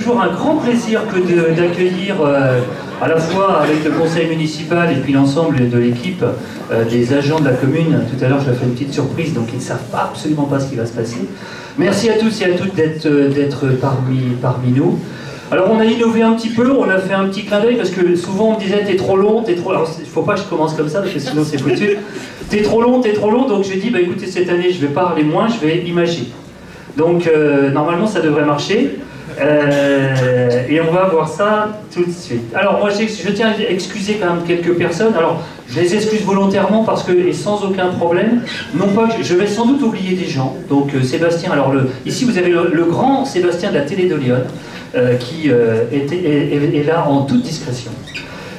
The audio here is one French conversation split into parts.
toujours un grand plaisir que d'accueillir à la fois avec le conseil municipal et puis l'ensemble de l'équipe des agents de la commune. Tout à l'heure, je leur ai fait une petite surprise, donc ils ne savent absolument pas ce qui va se passer. Merci à tous et à toutes d'être parmi nous. Alors on a innové un petit peu, on a fait un petit clin d'œil parce que souvent on me disait t'es trop long, t'es trop... Alors il ne faut pas que je commence comme ça parce que sinon c'est foutu. T'es trop long, donc je dis bah écoutez cette année je vais parler moins, je vais imager. Donc normalement ça devrait marcher et on va voir ça tout de suite. Alors moi je tiens à excuser quand même quelques personnes. Alors je les excuse volontairement parce que, et sans aucun problème, non pas je vais sans doute oublier des gens. Donc Sébastien, alors ici vous avez le grand Sébastien de la télé de Lyon qui est là en toute discrétion.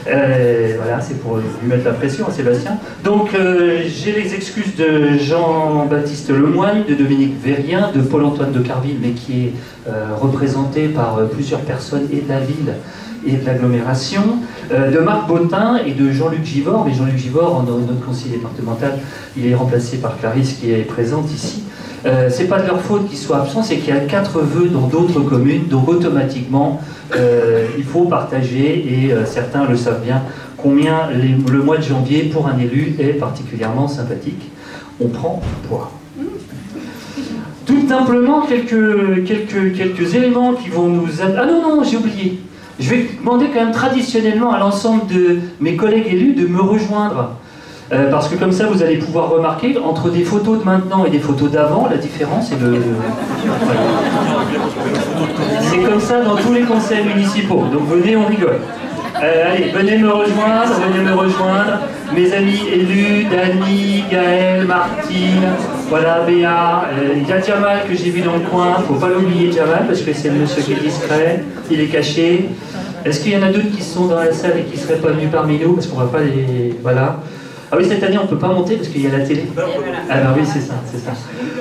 Voilà, c'est pour lui mettre la pression à Sébastien. Donc j'ai les excuses de Jean-Baptiste Lemoine, de Dominique Vérien, de Paul-Antoine de Carville, mais qui est représenté par plusieurs personnes et de la ville et de l'agglomération, de Marc Bottin et de Jean-Luc Givord. Mais Jean-Luc Givord, notre conseiller départemental, il est remplacé par Clarisse qui est présente ici. C'est pas de leur faute qu'ils soient absents, c'est qu'il y a 4 vœux dans d'autres communes, donc automatiquement il faut partager, et certains le savent bien, combien le mois de janvier pour un élu est particulièrement sympathique. On prend poids. Tout simplement quelques éléments qui vont nous... Ah non, j'ai oublié. Je vais demander quand même traditionnellement à l'ensemble de mes collègues élus de me rejoindre. Parce que comme ça, vous allez pouvoir remarquer, entre des photos de maintenant et des photos d'avant, la différence est voilà. C'est comme ça dans tous les conseils municipaux. Donc venez, on rigole. Allez, venez me rejoindre. Mes amis élus, Dany, Gaël, Martine, voilà, Béa. Il y a Jamal que j'ai vu dans le coin. Faut pas l'oublier, Jamal, parce que c'est le monsieur qui est discret. Il est caché. Est-ce qu'il y en a d'autres qui sont dans la salle et qui ne seraient pas venus parmi nous? Parce qu'on va pas les... Voilà. Ah oui, cette année on ne peut pas monter parce qu'il y a la télé. Ah ben oui, c'est ça.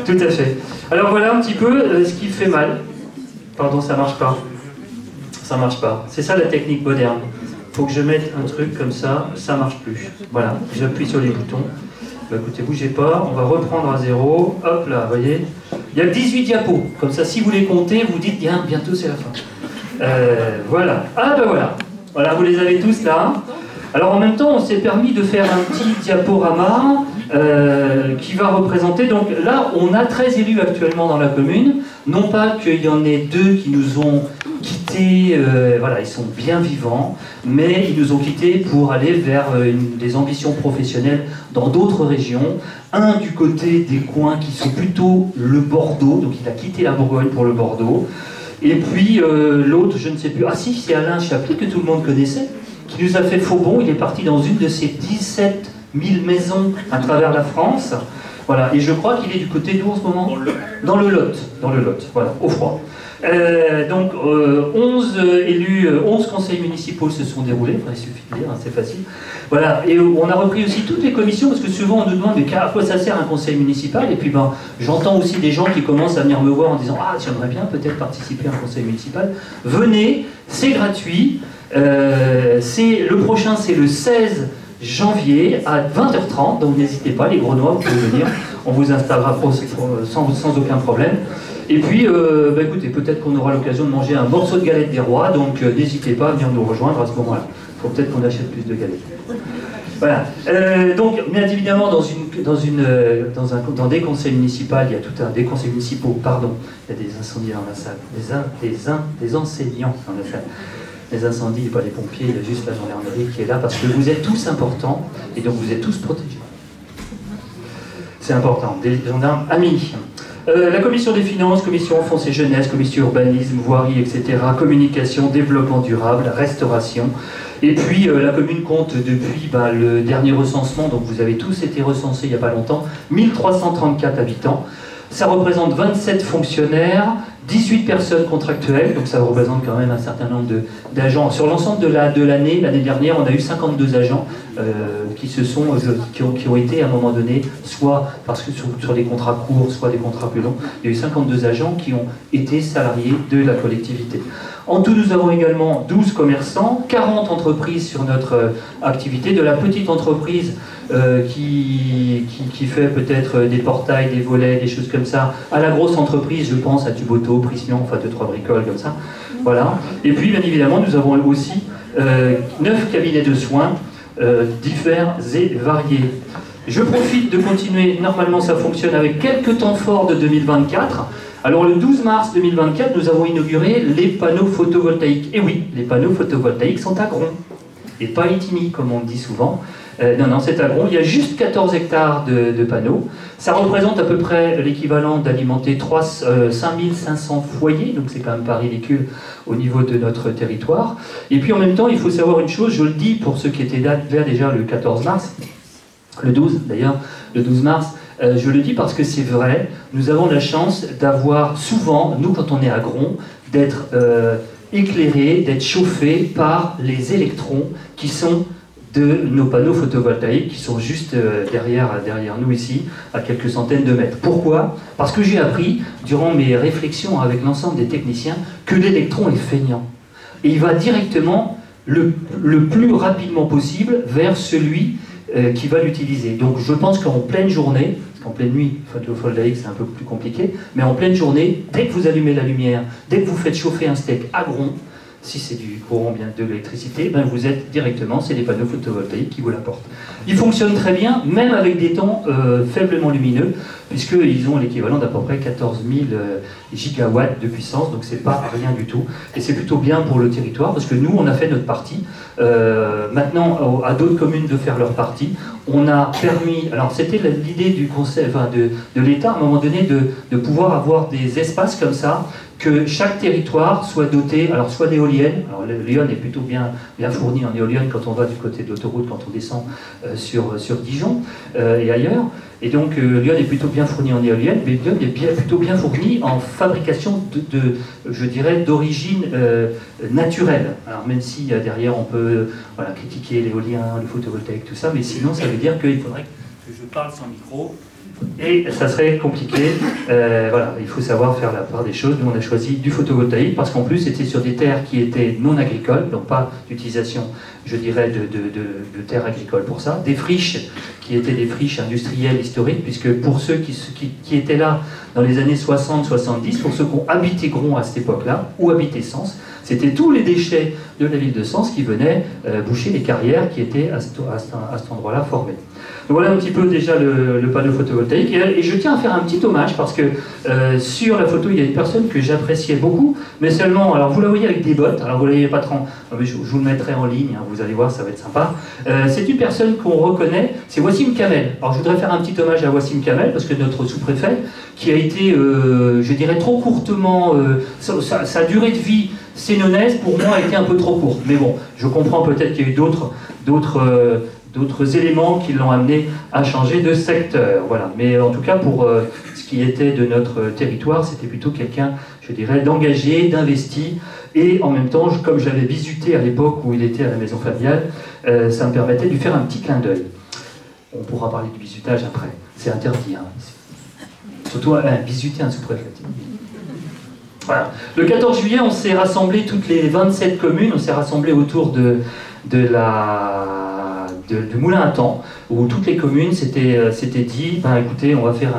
Tout à fait. Alors voilà un petit peu ce qui fait mal. Pardon, ça marche pas. Ça marche pas. C'est ça la technique moderne. Il faut que je mette un truc comme ça, ça marche plus. Voilà, j'appuie sur les boutons. Bah, écoutez, bougez pas, on va reprendre à 0. Hop là, vous voyez. Il y a 18 diapos. Comme ça, si vous les comptez, vous dites bien, bientôt c'est la fin. Voilà. Ah ben voilà. Voilà, vous les avez tous là. Alors en même temps, on s'est permis de faire un petit diaporama qui va représenter... Donc là, on a 13 élus actuellement dans la commune. Non pas qu'il y en ait 2 qui nous ont quittés, voilà, ils sont bien vivants, mais ils nous ont quittés pour aller vers des ambitions professionnelles dans d'autres régions. Un du côté des coins qui sont plutôt le Bordeaux, donc il a quitté la Bourgogne pour le Bordeaux. Et puis l'autre, je ne sais plus... Ah si, c'est Alain Chaply que tout le monde connaissait, qui nous a fait faux bond. Il est parti dans une de ces 17 000 maisons à travers la France. Voilà, et je crois qu'il est du côté d'où en ce moment? Dans le Lot, voilà, au froid. Donc 11 élus, 11 conseils municipaux se sont déroulés, il suffit de dire, hein, c'est facile. Voilà, et on a repris aussi toutes les commissions, parce que souvent on nous demande mais à quoi ça sert un conseil municipal, et puis ben, j'entends aussi des gens qui commencent à venir me voir en disant ah j'aimerais bien peut-être participer à un conseil municipal. Venez, c'est gratuit, le prochain c'est le 16 janvier à 20h30, donc n'hésitez pas, les Grenouilles, vous pouvez venir, on vous installera sans aucun problème. Et puis, bah écoutez, peut-être qu'on aura l'occasion de manger un morceau de galette des rois, donc n'hésitez pas à venir nous rejoindre à ce moment-là. Il faut peut-être qu'on achète plus de galettes. Voilà. Donc, bien évidemment, dans des conseils municipaux, il y a tout un... Des conseils municipaux, pardon, il y a des incendies dans la salle, des enseignants dans la salle. Les incendies, pas les pompiers, il y a juste la gendarmerie qui est là parce que vous êtes tous importants et donc vous êtes tous protégés. C'est important, des gendarmes amis. La commission des finances, commission enfance et jeunesse, commission urbanisme, voirie, etc., communication, développement durable, restauration. Et puis la commune compte depuis le dernier recensement, donc vous avez tous été recensés il n'y a pas longtemps, 1334 habitants. Ça représente 27 fonctionnaires, 18 personnes contractuelles, donc ça représente quand même un certain nombre d'agents. Sur l'ensemble de l'année dernière, on a eu 52 agents qui ont été à un moment donné, soit parce que sur des contrats courts, soit des contrats plus longs, il y a eu 52 agents qui ont été salariés de la collectivité. En tout, nous avons également 12 commerçants, 40 entreprises sur notre activité, de la petite entreprise qui fait peut-être des portails, des volets, des choses comme ça, à la grosse entreprise, je pense à Tuboto, Prismian, enfin 2-3 bricoles comme ça. Voilà. Et puis, bien évidemment, nous avons aussi 9 cabinets de soins divers et variés. Je profite de continuer, normalement ça fonctionne avec quelques temps forts de 2024. Alors le 12 mars 2024, nous avons inauguré les panneaux photovoltaïques. Et oui, les panneaux photovoltaïques sont à Gron, et pas à Itigny, comme on le dit souvent. Non, c'est à Gron. Il y a juste 14 hectares de panneaux. Ça représente à peu près l'équivalent d'alimenter 5500 foyers, donc c'est quand même pas ridicule au niveau de notre territoire. Et puis en même temps, il faut savoir une chose, je le dis pour ceux qui étaient là déjà le 14 mars, le 12 d'ailleurs, le 12 mars, je le dis parce que c'est vrai, nous avons la chance d'avoir souvent, nous quand on est à Gron, d'être éclairés, d'être chauffés par les électrons qui sont de nos panneaux photovoltaïques qui sont juste derrière nous ici, à quelques centaines de mètres. Pourquoi? Parce que j'ai appris, durant mes réflexions avec l'ensemble des techniciens, que l'électron est feignant. Et il va directement, le plus rapidement possible, vers celui qui va l'utiliser. Donc je pense qu'en pleine journée, parce qu'en pleine nuit, photovoltaïque c'est un peu plus compliqué, mais en pleine journée, dès que vous allumez la lumière, dès que vous faites chauffer un steak à Gron, si c'est du courant bien de l'électricité, ben vous êtes directement, c'est les panneaux photovoltaïques qui vous l'apportent. Ils fonctionnent très bien, même avec des temps faiblement lumineux, puisqu'ils ont l'équivalent d'à peu près 14 000 gigawatts de puissance, donc c'est pas rien du tout. Et c'est plutôt bien pour le territoire, parce que nous, on a fait notre partie. Maintenant, à d'autres communes de faire leur partie. On a permis, alors c'était l'idée du conseil, enfin de l'État, à un moment donné, de pouvoir avoir des espaces comme ça, que chaque territoire soit doté, alors soit d'éoliennes, alors Lyon est plutôt bien fourni en éoliennes quand on va du côté de l'autoroute, quand on descend sur Dijon et ailleurs, et donc Lyon est plutôt bien fourni en éoliennes, mais Lyon est plutôt bien fourni en fabrication je dirais, d'origine naturelle. Alors même si derrière on peut voilà, critiquer l'éolien, le photovoltaïque, tout ça, mais sinon ça veut dire qu'il faudrait que je parle sans micro, et ça serait compliqué. Voilà, il faut savoir faire la part des choses. Nous on a choisi du photovoltaïque parce qu'en plus c'était sur des terres qui étaient non agricoles, donc pas d'utilisation, je dirais, de terres agricoles pour ça. Des friches qui étaient des friches industrielles historiques, puisque pour ceux qui étaient là dans les années 60-70, pour ceux qui ont habité Gron à cette époque-là, ou habité Sens, c'était tous les déchets de la ville de Sens qui venaient boucher les carrières qui étaient à cet endroit-là formées. Donc voilà un petit peu déjà le panneau photovoltaïque. Et je tiens à faire un petit hommage parce que sur la photo, il y a une personne que j'appréciais beaucoup, mais seulement, alors vous la voyez avec des bottes, alors vous ne la voyez pas trop, je vous le mettrai en ligne, hein, vous allez voir, ça va être sympa. C'est une personne qu'on reconnaît, c'est Wassim Kamel. Alors je voudrais faire un petit hommage à Wassim Kamel parce que notre sous-préfet, qui a été, je dirais, trop courtement, sa durée de vie sénonaise, pour moi, a été un peu trop courte. Mais bon, je comprends peut-être qu'il y a eu d'autres éléments qui l'ont amené à changer de secteur. Voilà. Mais en tout cas, pour ce qui était de notre territoire, c'était plutôt quelqu'un, je dirais, d'engagé, d'investi. Et en même temps, comme je l'avais visité à l'époque où il était à la maison familiale, ça me permettait de lui faire un petit clin d'œil. On pourra parler du bisutage après. C'est interdit. Hein. Surtout bisuter un sous-préfet. Voilà. Le 14 juillet, on s'est rassemblés, toutes les 27 communes, on s'est rassemblés autour du moulin à temps, où toutes les communes s'étaient dit, ben, écoutez, on va faire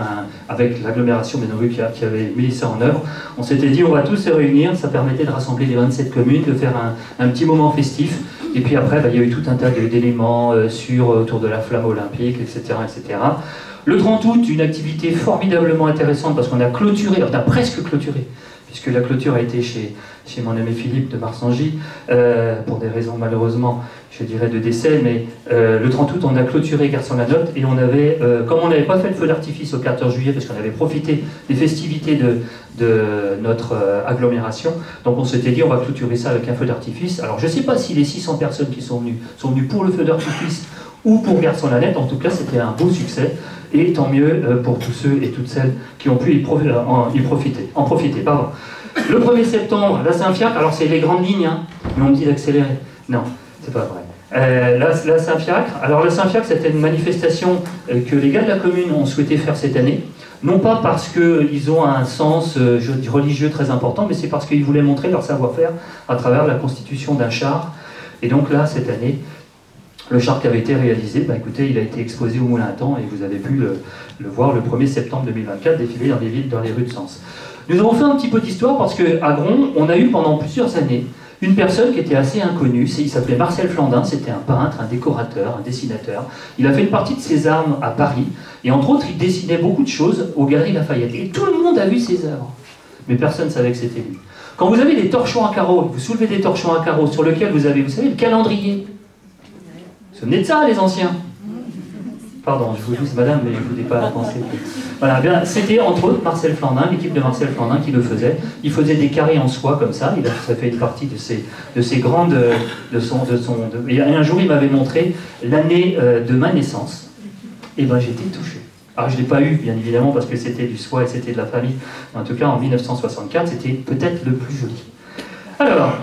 avec l'agglomération Bénovo qui avait mis ça en œuvre, on s'était dit, on va tous se réunir, ça permettait de rassembler les 27 communes, de faire un petit moment festif, et puis après, ben, il y a eu tout un tas d'éléments autour de la flamme olympique, etc., etc. Le 30 août, une activité formidablement intéressante, parce qu'on a clôturé, on a presque clôturé, puisque la clôture a été chez mon ami Philippe de Marsangy, pour des raisons malheureusement, je dirais, de décès, mais le 30 août, on a clôturé Garçon-la-Notte, et on avait, comme on n'avait pas fait le feu d'artifice au 14 juillet, parce qu'on avait profité des festivités de notre agglomération, donc on s'était dit, on va clôturer ça avec un feu d'artifice. Alors je ne sais pas si les 600 personnes qui sont venues pour le feu d'artifice, ou pour Garçon-la-Notte, en tout cas c'était un beau succès, et tant mieux pour tous ceux et toutes celles qui ont pu en profiter. Pardon. Le 1er septembre, la Saint-Fiacre, alors c'est les grandes lignes, hein, mais on me dit d'accélérer. Non, c'est pas vrai. La Saint-Fiacre, alors la Saint-Fiacre, c'était une manifestation que les gars de la commune ont souhaité faire cette année, non pas parce qu'ils ont un sens religieux très important, mais c'est parce qu'ils voulaient montrer leur savoir-faire à travers la constitution d'un char. Et donc là, cette année, Le char qui avait été réalisé, bah, écoutez, il a été exposé au Moulin à Temps et vous avez pu le voir le 1er septembre 2024 défiler dans les villes, dans les rues de Sens. Nous avons fait un petit peu d'histoire parce qu'à Gronds, on a eu pendant plusieurs années une personne qui était assez inconnue. Il s'appelait Marcel Flandin, c'était un peintre, un décorateur, un dessinateur. Il a fait une partie de ses armes à Paris et entre autres, il dessinait beaucoup de choses aux Galeries Lafayette. Et tout le monde a vu ses œuvres, mais personne ne savait que c'était lui. Quand vous avez des torchons à carreaux, vous soulevez des torchons à carreaux sur lesquels vous avez, vous savez, le calendrier. Vous vous souvenez de ça, les anciens? Pardon, je vous dis, madame, mais je ne voulais pas penser. Voilà, bien, c'était entre autres Marcel Flandin, l'équipe de Marcel Flandin qui le faisait. Il faisait des carrés en soie comme ça, ça fait une partie de ses grandes... Et un jour, il m'avait montré l'année de ma naissance. Et ben j'étais touché. Alors je ne l'ai pas eu, bien évidemment, parce que c'était du soie et c'était de la famille. En tout cas, en 1964, c'était peut-être le plus joli. Alors,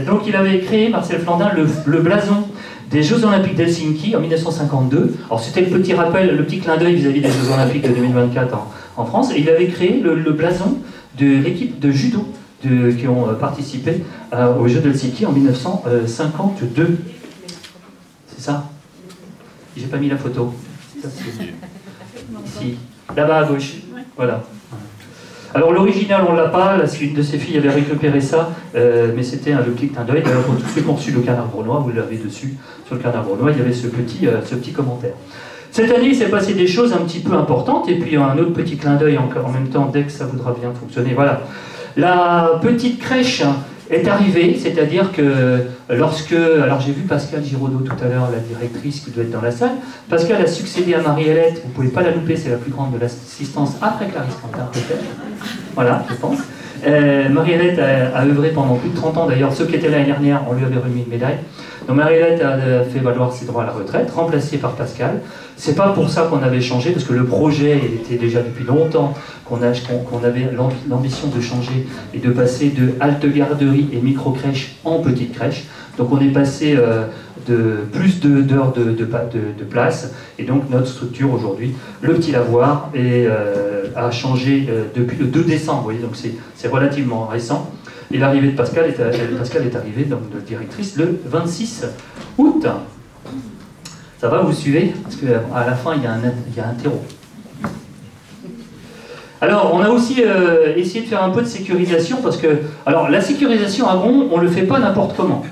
donc il avait créé, Marcel Flandin, le blason des Jeux Olympiques d'Helsinki en 1952. Alors c'était le petit rappel, le petit clin d'œil vis-à-vis des Jeux Olympiques de 2024 en France. Et il avait créé le blason de l'équipe de judo qui ont participé aux Jeux d'Helsinki en 1952. C'est ça? J'ai pas mis la photo. Ça, ici, là-bas à gauche. Voilà. Alors l'original on l'a pas, une de ses filles avait récupéré ça, mais c'était le petit clin d'œil. D'ailleurs pour tous ceux qui ont reçu le canard grenouille, vous l'avez dessus, sur le canard grenouille, il y avait ce petit commentaire. Cette année il s'est passé des choses un petit peu importantes, et puis un autre petit clin d'œil encore en même temps, dès que ça voudra bien fonctionner. Voilà. La petite crèche est arrivée, c'est-à-dire que lorsque... Alors j'ai vu Pascal Giraudot tout à l'heure, la directrice qui doit être dans la salle. Pascal a succédé à Marie-Hélène, vous ne pouvez pas la louper, c'est la plus grande de l'assistance après Clarisse Quentin peut-être. Voilà, je pense. Marie-Hélène a œuvré pendant plus de 30 ans, d'ailleurs ceux qui étaient l'année dernière, on lui avait remis une médaille. Donc Marie-Hélène a fait valoir ses droits à la retraite, remplacée par Pascal. C'est pas pour ça qu'on avait changé, parce que le projet il était déjà depuis longtemps qu'on avait l'ambition de changer et de passer de halte garderie et micro-crèche en petite crèche. Donc on est passé de plus d'heures de place, et donc notre structure aujourd'hui, le petit lavoir, a changé depuis le 2 décembre, vous voyez, donc c'est relativement récent. Et l'arrivée de Pascal est arrivée, donc de directrice, le 26 août. Ça va, vous suivez? Parce qu'à la fin, il y a un terreau. Alors, on a aussi essayé de faire un peu de sécurisation, parce que... Alors, la sécurisation à Gronds, on ne le fait pas n'importe comment.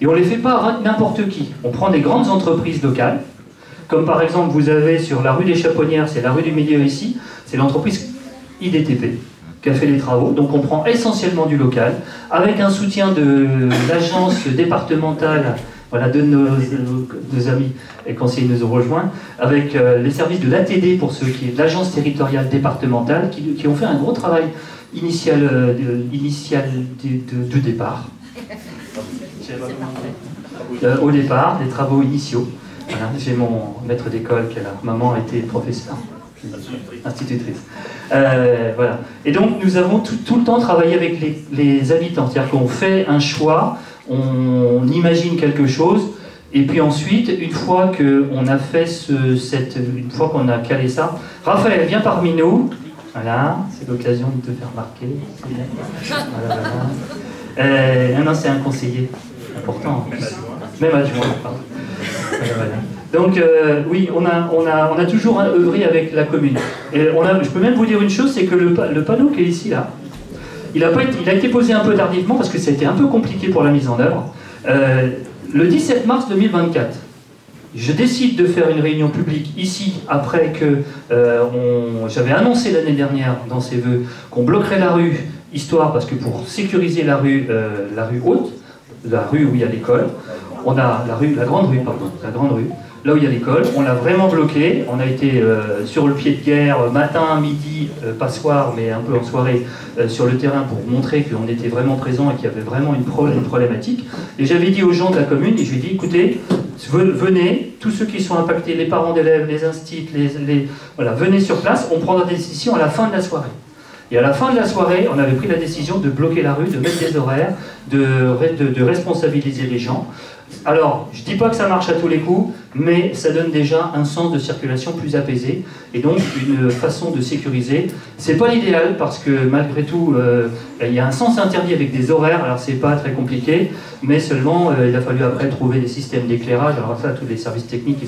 Et on ne les fait pas n'importe qui. On prend des grandes entreprises locales, comme par exemple, vous avez sur la rue des Chaponnières, c'est la rue du Milieu ici, c'est l'entreprise IDTP qui a fait les travaux. Donc on prend essentiellement du local, avec un soutien de l'agence départementale, voilà, de nos amis et conseillers nous ont rejoints, avec les services de l'ATD pour ceux qui est l'agence territoriale départementale, qui ont fait un gros travail initial de départ. Au départ, les travaux initiaux. Voilà, j'ai mon maître d'école qui a la maman a été professeur. Institutrice. Voilà. Et donc nous avons tout le temps travaillé avec les habitants, c'est-à-dire qu'on fait un choix, on imagine quelque chose, et puis ensuite, une fois qu'on a fait une fois qu'on a calé ça, Raphaël, viens parmi nous. Voilà, c'est l'occasion de te faire marquer. Voilà, voilà. Non, c'est un conseiller important en plus. Même adjoint, pardon. Voilà. Donc oui, on a toujours œuvré avec la commune. Et je peux même vous dire une chose, c'est que le panneau qui est ici, là, il a été posé un peu tardivement parce que ça a été un peu compliqué pour la mise en œuvre. Le 17 mars 2024, je décide de faire une réunion publique ici, après que j'avais annoncé l'année dernière dans ses vœux qu'on bloquerait la rue, histoire, parce que pour sécuriser la rue haute, la rue où il y a l'école, on a la grande rue, là où il y a l'école, on l'a vraiment bloqué. On a été sur le pied de guerre, matin, midi, pas soir, mais un peu en soirée, sur le terrain pour montrer qu'on était vraiment présent et qu'il y avait vraiment une problématique. Et j'avais dit aux gens de la commune, et je lui ai dit, écoutez, venez, tous ceux qui sont impactés, les parents d'élèves, les instituts, voilà, venez sur place, on prendra des décisions à la fin de la soirée. Et à la fin de la soirée, on avait pris la décision de bloquer la rue, de mettre des horaires, de responsabiliser les gens. Alors, je ne dis pas que ça marche à tous les coups, mais ça donne déjà un sens de circulation plus apaisé, et donc une façon de sécuriser. C'est pas l'idéal, parce que malgré tout, il y a un sens interdit avec des horaires, alors c'est pas très compliqué, mais seulement il a fallu après trouver des systèmes d'éclairage. Alors ça, tous les services techniques,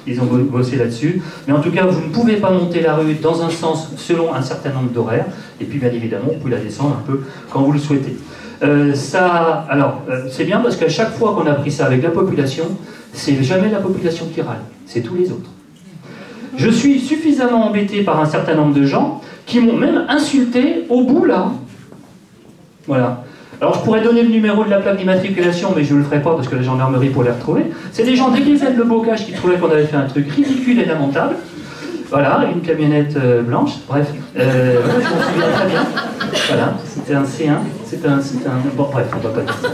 ils ont bossé là-dessus. Mais en tout cas, vous ne pouvez pas monter la rue dans un sens selon un certain nombre d'horaires, et puis bien évidemment, vous pouvez la descendre un peu quand vous le souhaitez. C'est bien parce qu'à chaque fois qu'on a pris ça avec la population, c'est jamais la population qui râle, c'est tous les autres. Je suis suffisamment embêté par un certain nombre de gens qui m'ont même insulté au bout là. Voilà. Alors je pourrais donner le numéro de la plaque d'immatriculation, mais je ne le ferai pas parce que la gendarmerie pour les retrouver. C'est des gens, dès qu'ils faisaient le bocage, qui trouvaient qu'on avait fait un truc ridicule et lamentable. Voilà, une camionnette blanche, bref, je m'en souviens très bien. Voilà, c'était un C1, bon bref, on va pas dire ça.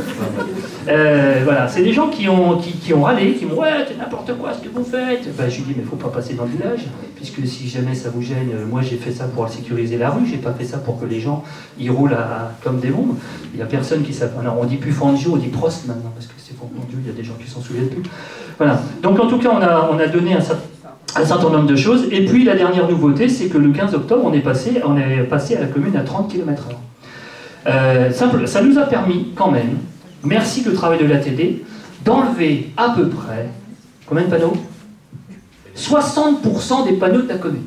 Voilà, c'est des gens qui ont râlé, qui m'ont « Ouais, c'est n'importe quoi ce que vous faites !» Ben, je lui dis « Mais il ne faut pas passer dans le village, puisque si jamais ça vous gêne, moi j'ai fait ça pour sécuriser la rue, j'ai pas fait ça pour que les gens y roulent comme des bombes. » Il n'y a personne qui s'appelle... Alors on dit plus Fangio, on dit Prost maintenant, parce que c'est pour mon Dieu, il y a des gens qui s'en souviennent plus. Voilà, donc en tout cas on a donné un certain nombre de choses. Et puis la dernière nouveauté, c'est que le 15 octobre, on est passé à la commune à 30 km/h. Ça nous a permis quand même, merci le travail de l'ATD, d'enlever à peu près, combien de panneaux? 60% des panneaux de la commune.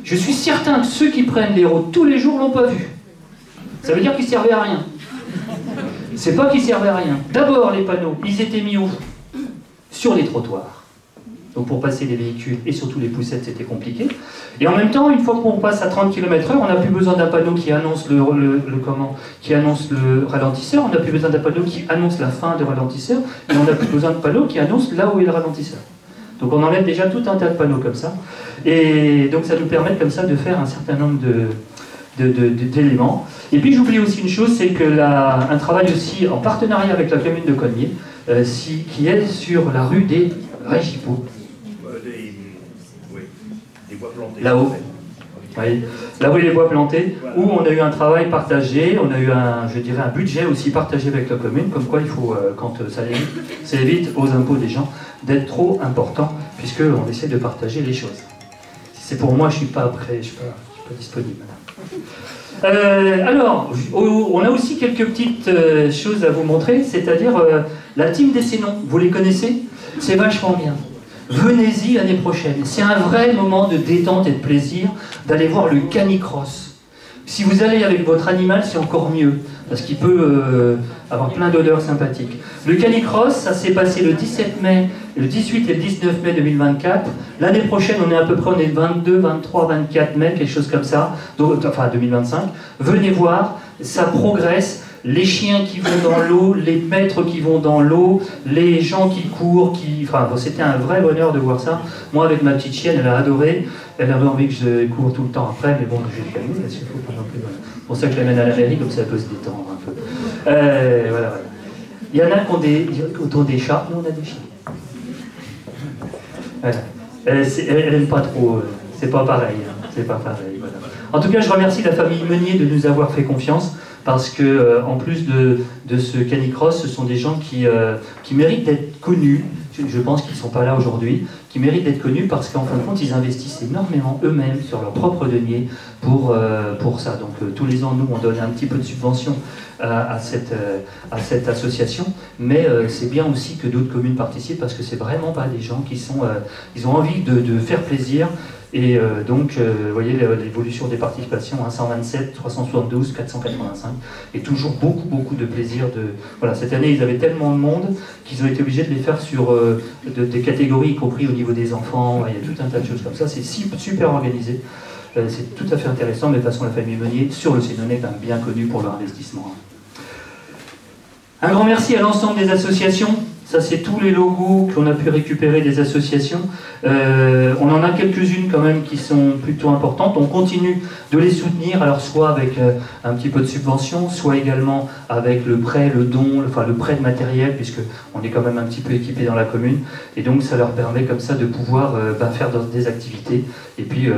Je suis certain que ceux qui prennent les routes tous les jours l'ont pas vu. Ça veut dire qu'ils servaient à rien. C'est pas qu'ils servaient à rien. D'abord, les panneaux, ils étaient mis où? Sur les trottoirs. Donc pour passer les véhicules et surtout les poussettes, c'était compliqué. Et en même temps, une fois qu'on passe à 30 km/h, on n'a plus besoin d'un panneau qui annonce qui annonce le ralentisseur, on n'a plus besoin d'un panneau qui annonce la fin du ralentisseur, et on n'a plus besoin de panneau qui annonce là où est le ralentisseur. Donc on enlève déjà tout un tas de panneaux comme ça. Et donc ça nous permet comme ça de faire un certain nombre d'éléments. Et puis j'oublie aussi une chose, c'est que un travail aussi en partenariat avec la commune de Cognier, qui est sur la rue des Régipaux. Des bois plantés. Là-haut. Oui. Là où les bois plantés, où on a eu un travail partagé, on a eu un budget aussi partagé avec la commune, comme quoi il faut, quand ça évite aux impôts des gens d'être trop important, puisqu'on essaie de partager les choses. Si c'est pour moi, je ne suis pas prêt, je ne suis pas disponible. Alors, on a aussi quelques petites choses à vous montrer, c'est-à-dire la team des Sénons, vous les connaissez? C'est vachement bien. Venez-y l'année prochaine. C'est un vrai moment de détente et de plaisir d'aller voir le canicross. Si vous allez avec votre animal, c'est encore mieux, parce qu'il peut avoir plein d'odeurs sympathiques. Le canicross, ça s'est passé le 17 mai, le 18 et le 19 mai 2024. L'année prochaine, on est à peu près, on est 22, 23, 24 mai, quelque chose comme ça, donc, enfin 2025. Venez voir, ça progresse. Les chiens qui vont dans l'eau, les maîtres qui vont dans l'eau, les gens qui courent, enfin, bon, c'était un vrai bonheur de voir ça. Moi, avec ma petite chienne, elle a adoré. Elle avait envie que je cours tout le temps après, mais bon, je vais le calmer, parce qu'il faut pas non plus. Voilà. C'est pour ça que je l'amène à la mairie, comme ça elle peut se détendre un peu. Voilà. Il y en a qui ont des chats, mais on a des chiens. Voilà. Elle n'aime pas trop, c'est pas pareil. Hein, c'est pas pareil. Voilà. En tout cas, je remercie la famille Meunier de nous avoir fait confiance. Parce que, en plus de ce canicross, ce sont des gens qui méritent d'être connus. Je pense qu'ils ne sont pas là aujourd'hui, qui méritent d'être connus parce qu'en fin de compte, ils investissent énormément eux-mêmes sur leur propre denier pour ça. Donc tous les ans, nous, on donne un petit peu de subvention à cette association, mais c'est bien aussi que d'autres communes participent parce que c'est vraiment pas des gens qui sont... ils ont envie de faire plaisir. Et donc, vous voyez l'évolution des participations, hein, 127, 372, 485, et toujours beaucoup de plaisir. Voilà, cette année, ils avaient tellement de monde qu'ils ont été obligés de les faire sur des catégories, y compris au niveau des enfants. Il y a tout un tas de choses comme ça. C'est super organisé. C'est tout à fait intéressant, mais de toute façon, la famille Meunier, sur le Sénonais, est quand même bien connue pour leur investissement. Un grand merci à l'ensemble des associations. Ça, c'est tous les logos qu'on a pu récupérer des associations. On en a quelques-unes quand même qui sont plutôt importantes. On continue de les soutenir, alors soit avec un petit peu de subvention, soit également avec le prêt, le don, enfin le prêt de matériel, puisqu'on est quand même un petit peu équipé dans la commune. Et donc, ça leur permet comme ça de pouvoir faire des activités et puis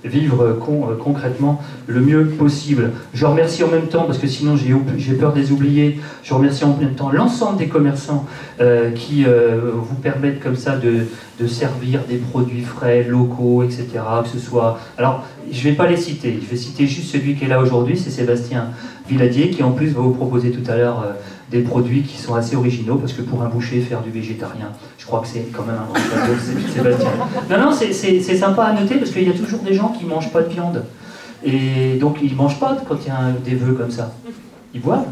vivre concrètement le mieux possible. Je remercie en même temps, parce que sinon j'ai peur de les oublier, je remercie en même temps l'ensemble des commerçants qui vous permettent comme ça de servir des produits frais, locaux, etc. Que ce soit... Alors, je ne vais pas les citer, je vais citer juste celui qui est là aujourd'hui, c'est Sébastien Villadier, qui en plus va vous proposer tout à l'heure des produits qui sont assez originaux, parce que pour un boucher, faire du végétarien, je crois que c'est quand même un grand cadeau, Sébastien. Non, c'est sympa à noter, parce qu'il y a toujours des gens qui ne mangent pas de viande. Et donc, ils ne mangent pas quand il y a des vœux comme ça. Ils boivent.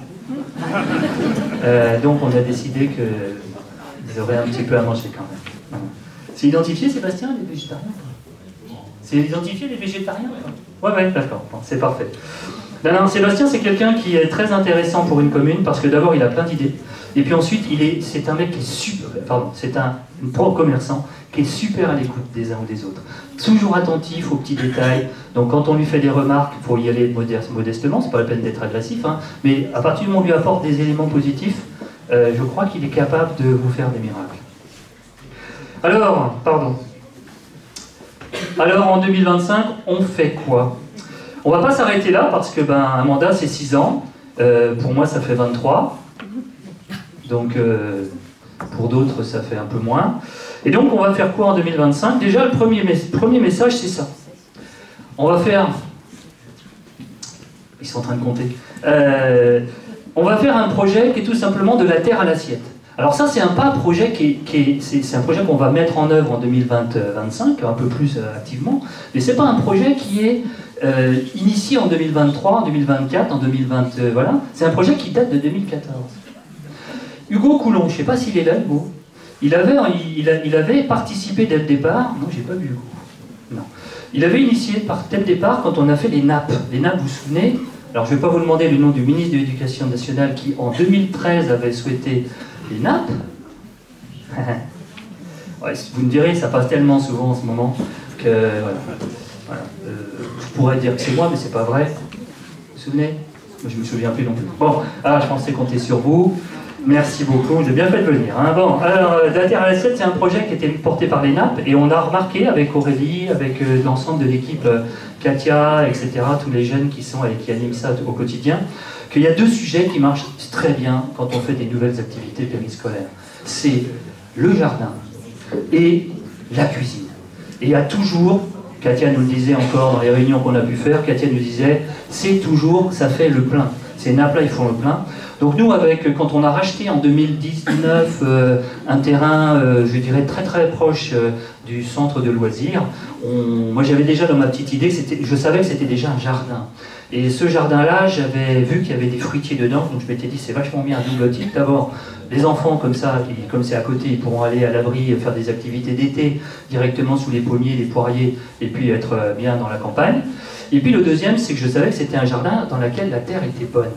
Donc, on a décidé qu'ils auraient un petit peu à manger quand même. C'est identifié, Sébastien, les végétariens? C'est identifié, les végétariens? Ouais, d'accord, bon, c'est parfait. Non, Sébastien, c'est quelqu'un qui est très intéressant pour une commune, parce que d'abord, il a plein d'idées. Et puis ensuite, c'est un mec qui est super... Pardon, c'est un commerçant qui est super à l'écoute des uns ou des autres. Toujours attentif aux petits détails. Donc quand on lui fait des remarques, il faut y aller modestement, c'est pas la peine d'être agressif, hein, mais à partir du moment où on lui apporte des éléments positifs, je crois qu'il est capable de vous faire des miracles. Alors, en 2025, on fait quoi? On va pas s'arrêter là, parce que un mandat, c'est 6 ans. Pour moi, ça fait 23. Donc, pour d'autres, ça fait un peu moins. Et donc, on va faire quoi en 2025? Déjà, le premier message, c'est ça. On va faire... Ils sont en train de compter. On va faire un projet qui est tout simplement de la terre à l'assiette. Alors ça, c'est un projet c'est un projet qu'on va mettre en œuvre en 2025, un peu plus activement, mais c'est pas un projet qui est initié en 2023, en 2024, en 2020, voilà. C'est un projet qui date de 2014. Hugo Coulon, je ne sais pas s'il est là, Hugo. Il avait participé dès le départ. Non, j'ai pas vu Hugo. Non. Il avait initié dès le départ quand on a fait les nappes. Les nappes, vous vous souvenez? Alors je ne vais pas vous demander le nom du ministre de l'Éducation nationale qui, en 2013, avait souhaité les nappes. Ouais, vous me direz, ça passe tellement souvent en ce moment que... Voilà. Je pourrais dire que c'est moi, mais c'est pas vrai. Vous vous souvenez? Moi, je me souviens plus non plus. Bon, je pensais compter sur vous. Merci beaucoup, j'ai bien fait de venir. Hein. Bon, alors, la terre à l'assiette, c'est un projet qui a été porté par les nappes, et on a remarqué avec Aurélie, avec l'ensemble de l'équipe, Katia, etc., tous les jeunes qui sont et qui animent ça au quotidien, qu'il y a 2 sujets qui marchent très bien quand on fait des nouvelles activités périscolaires. C'est le jardin et la cuisine. Et il y a toujours, Katia nous le disait encore dans les réunions qu'on a pu faire, Katia nous disait, c'est toujours, ça fait le plein. Ces nappes-là, ils font le plein. Donc nous, quand on a racheté en 2019 un terrain, je dirais très très proche du centre de loisirs, moi j'avais déjà dans ma petite idée, je savais que c'était déjà un jardin. Et ce jardin-là, j'avais vu qu'il y avait des fruitiers dedans, donc je m'étais dit c'est vachement bien un double type. D'abord, les enfants comme ça, comme c'est à côté, ils pourront aller à l'abri, faire des activités d'été directement sous les pommiers, les poiriers, et puis être bien dans la campagne. Et puis le deuxième, c'est que je savais que c'était un jardin dans lequel la terre était bonne.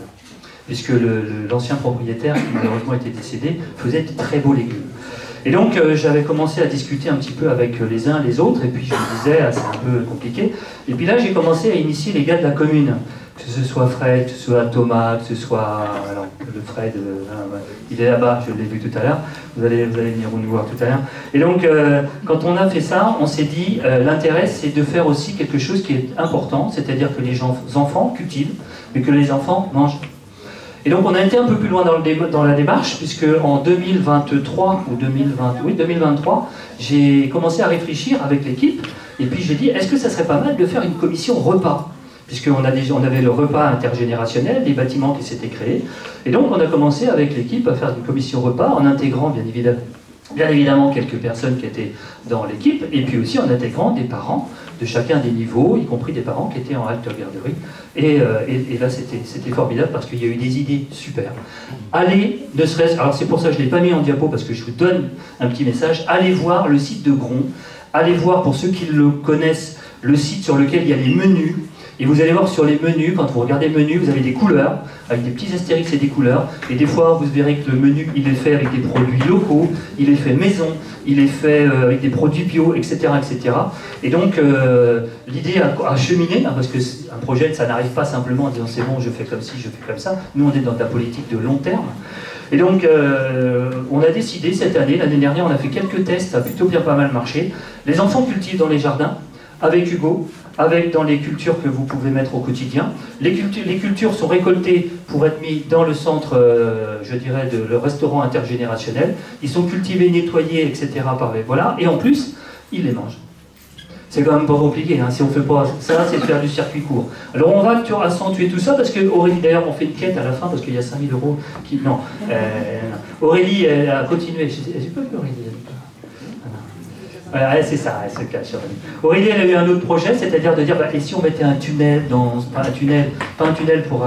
Puisque l'ancien propriétaire, qui malheureusement était décédé, faisait de très beaux légumes. Et donc j'avais commencé à discuter un petit peu avec les uns les autres, et puis je me disais, c'est un peu compliqué. Et puis là, j'ai commencé à initier les gars de la commune, que ce soit Fred, que ce soit Thomas, que ce soit... Alors, le Fred, il est là-bas, je l'ai vu tout à l'heure, vous allez venir nous voir tout à l'heure. Et donc, quand on a fait ça, on s'est dit, l'intérêt, c'est de faire aussi quelque chose qui est important, c'est-à-dire que les enfants cultivent, mais que les enfants mangent. Et donc on a été un peu plus loin dans la démarche, puisque en 2023, ou 2023, j'ai commencé à réfléchir avec l'équipe, et puis j'ai dit, est-ce que ça serait pas mal de faire une commission repas? Puisqu'on avait le repas intergénérationnel, des bâtiments qui s'étaient créés, et donc on a commencé avec l'équipe à faire une commission repas, en intégrant bien évidemment quelques personnes qui étaient dans l'équipe, et puis aussi en intégrant des parents de chacun des niveaux, y compris des parents qui étaient en halte garderie. Et là, c'était formidable parce qu'il y a eu des idées super. Allez, ne serait-ce... Alors c'est pour ça que je ne l'ai pas mis en diapo, parce que je vous donne un petit message. Allez voir le site de Gron. Allez voir, pour ceux qui le connaissent, le site sur lequel il y a les menus. Et vous allez voir sur les menus, quand vous regardez le menu, vous avez des couleurs, avec des petits astérix et des couleurs. Et des fois, vous verrez que le menu, il est fait avec des produits locaux, il est fait maison, il est fait avec des produits bio, etc. etc. Et donc, l'idée a cheminé, parce qu'un projet, ça n'arrive pas simplement en disant c'est bon, je fais comme ci, je fais comme ça. Nous, on est dans la politique de long terme. Et donc, on a décidé cette année, l'année dernière, on a fait quelques tests, ça a plutôt bien pas mal marché. Les enfants cultivent dans les jardins, avec Hugo, avec dans les cultures que vous pouvez mettre au quotidien. Les cultures sont récoltées pour être mises dans le centre, je dirais, le restaurant intergénérationnel. Ils sont cultivés, nettoyés, etc. par les... Voilà. Et en plus, ils les mangent. C'est quand même pas compliqué, hein. Si on fait pas ça, c'est de faire du circuit court. Alors on va accentuer tout ça, parce que Aurélie, d'ailleurs, on fait une quête à la fin, parce qu'il y a 5 000 € qui... Non. Aurélie, elle a continué. Je peux plus, Aurélie. Voilà, c'est ça, elle se cache. Aurélie, elle a eu un autre projet, c'est-à-dire de dire, bah, et si on mettait un tunnel dans... Pas un tunnel pour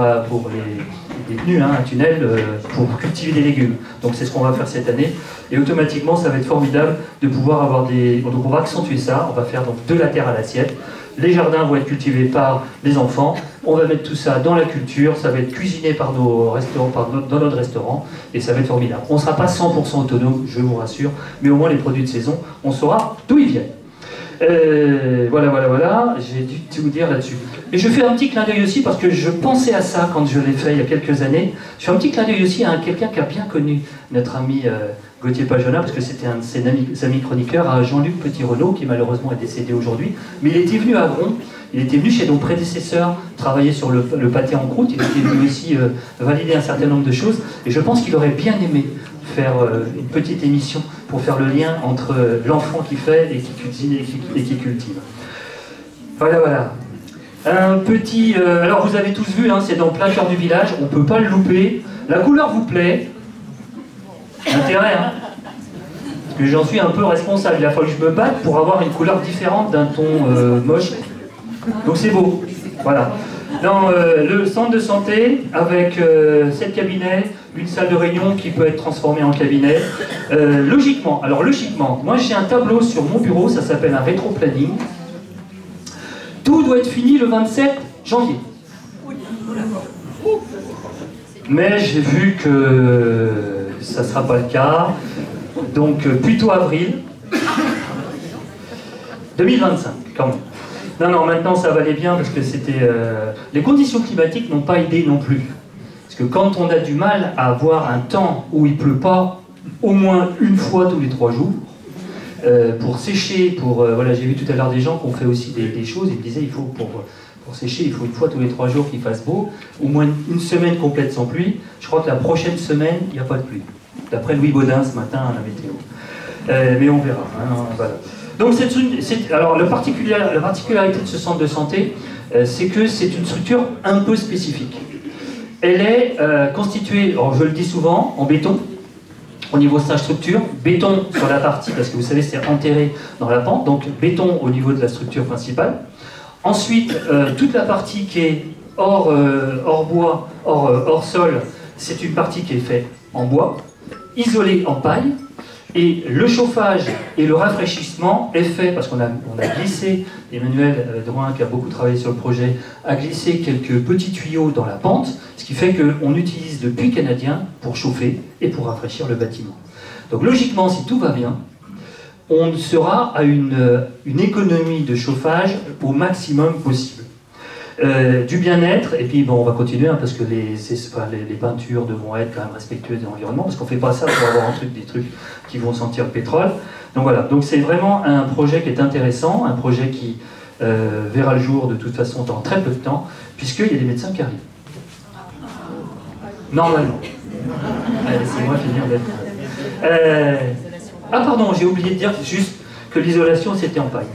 les détenus, hein, un tunnel pour cultiver des légumes. Donc c'est ce qu'on va faire cette année. Et automatiquement, ça va être formidable de pouvoir avoir des... Donc on va accentuer ça, on va faire donc de la terre à l'assiette. Les jardins vont être cultivés par les enfants. On va mettre tout ça dans la culture, ça va être cuisiné par nos restaurants, dans notre restaurant, et ça va être formidable. On ne sera pas 100% autonome, je vous rassure, mais au moins les produits de saison, on saura d'où ils viennent. Voilà, j'ai dû tout vous dire là-dessus. Et je fais un petit clin d'œil aussi, parce que je pensais à ça quand je l'ai fait il y a quelques années. Je fais un petit clin d'œil aussi à quelqu'un qui a bien connu notre ami Gauthier Pajonat, parce que c'était un de ses amis chroniqueurs, à Jean-Luc Petit-Renaud, qui malheureusement est décédé aujourd'hui. Mais il était venu à Gron, il était venu chez nos prédécesseurs travailler sur le pâté en croûte, il était venu aussi valider un certain nombre de choses, et je pense qu'il aurait bien aimé faire une petite émission pour faire le lien entre l'enfant qui fait et qui cuisine et qui cultive. Voilà. Un petit... alors vous avez tous vu, hein, c'est dans plein cœur du village, on ne peut pas le louper. La couleur vous plaît. Intérêt, hein. Parce que j'en suis un peu responsable. Il a fallu que je me batte pour avoir une couleur différente d'un ton moche. Donc c'est beau. Voilà. Dans le centre de santé, avec 7 cabinets, une salle de réunion qui peut être transformée en cabinet. Logiquement, moi j'ai un tableau sur mon bureau, ça s'appelle un rétro-planning. Tout doit être fini le 27 janvier. Mais j'ai vu que ça ne sera pas le cas, donc plutôt avril 2025 quand même. Non, maintenant ça va aller bien parce que c'était... les conditions climatiques n'ont pas aidé non plus. Parce que quand on a du mal à avoir un temps où il ne pleut pas au moins une fois tous les 3 jours, pour sécher, voilà, j'ai vu tout à l'heure des gens qui ont fait aussi des choses, ils me disaient il faut pour sécher, il faut une fois tous les 3 jours qu'il fasse beau, au moins une semaine complète sans pluie. Je crois que la prochaine semaine, il n'y a pas de pluie. D'après Louis Baudin ce matin à la météo. Mais on verra. Hein, voilà. Donc alors la particularité de ce centre de santé, c'est que c'est une structure un peu spécifique. Elle est constituée, alors je le dis souvent, en béton. Au niveau de sa structure, béton sur la partie, parce que vous savez c'est enterré dans la pente, donc béton au niveau de la structure principale. Ensuite, toute la partie qui est hors bois, hors sol, c'est une partie qui est faite en bois, isolée en paille, et le chauffage et le rafraîchissement est fait, parce qu'on a glissé, Emmanuel Drouin, qui a beaucoup travaillé sur le projet, a glissé quelques petits tuyaux dans la pente, ce qui fait qu'on utilise le puits canadien pour chauffer et pour rafraîchir le bâtiment. Donc logiquement, si tout va bien, on sera à une économie de chauffage au maximum possible. Du bien-être, et puis bon, on va continuer, hein, parce que les peintures devront être quand même respectueuses de l'environnement, parce qu'on ne fait pas ça pour avoir des trucs qui vont sentir le pétrole. Donc voilà, donc c'est vraiment un projet qui est intéressant, un projet qui verra le jour de toute façon dans très peu de temps, puisqu'il y a des médecins qui arrivent. Normalement. Laissez-moi finir d'être... Ah pardon, j'ai oublié de dire juste que l'isolation c'était en paille.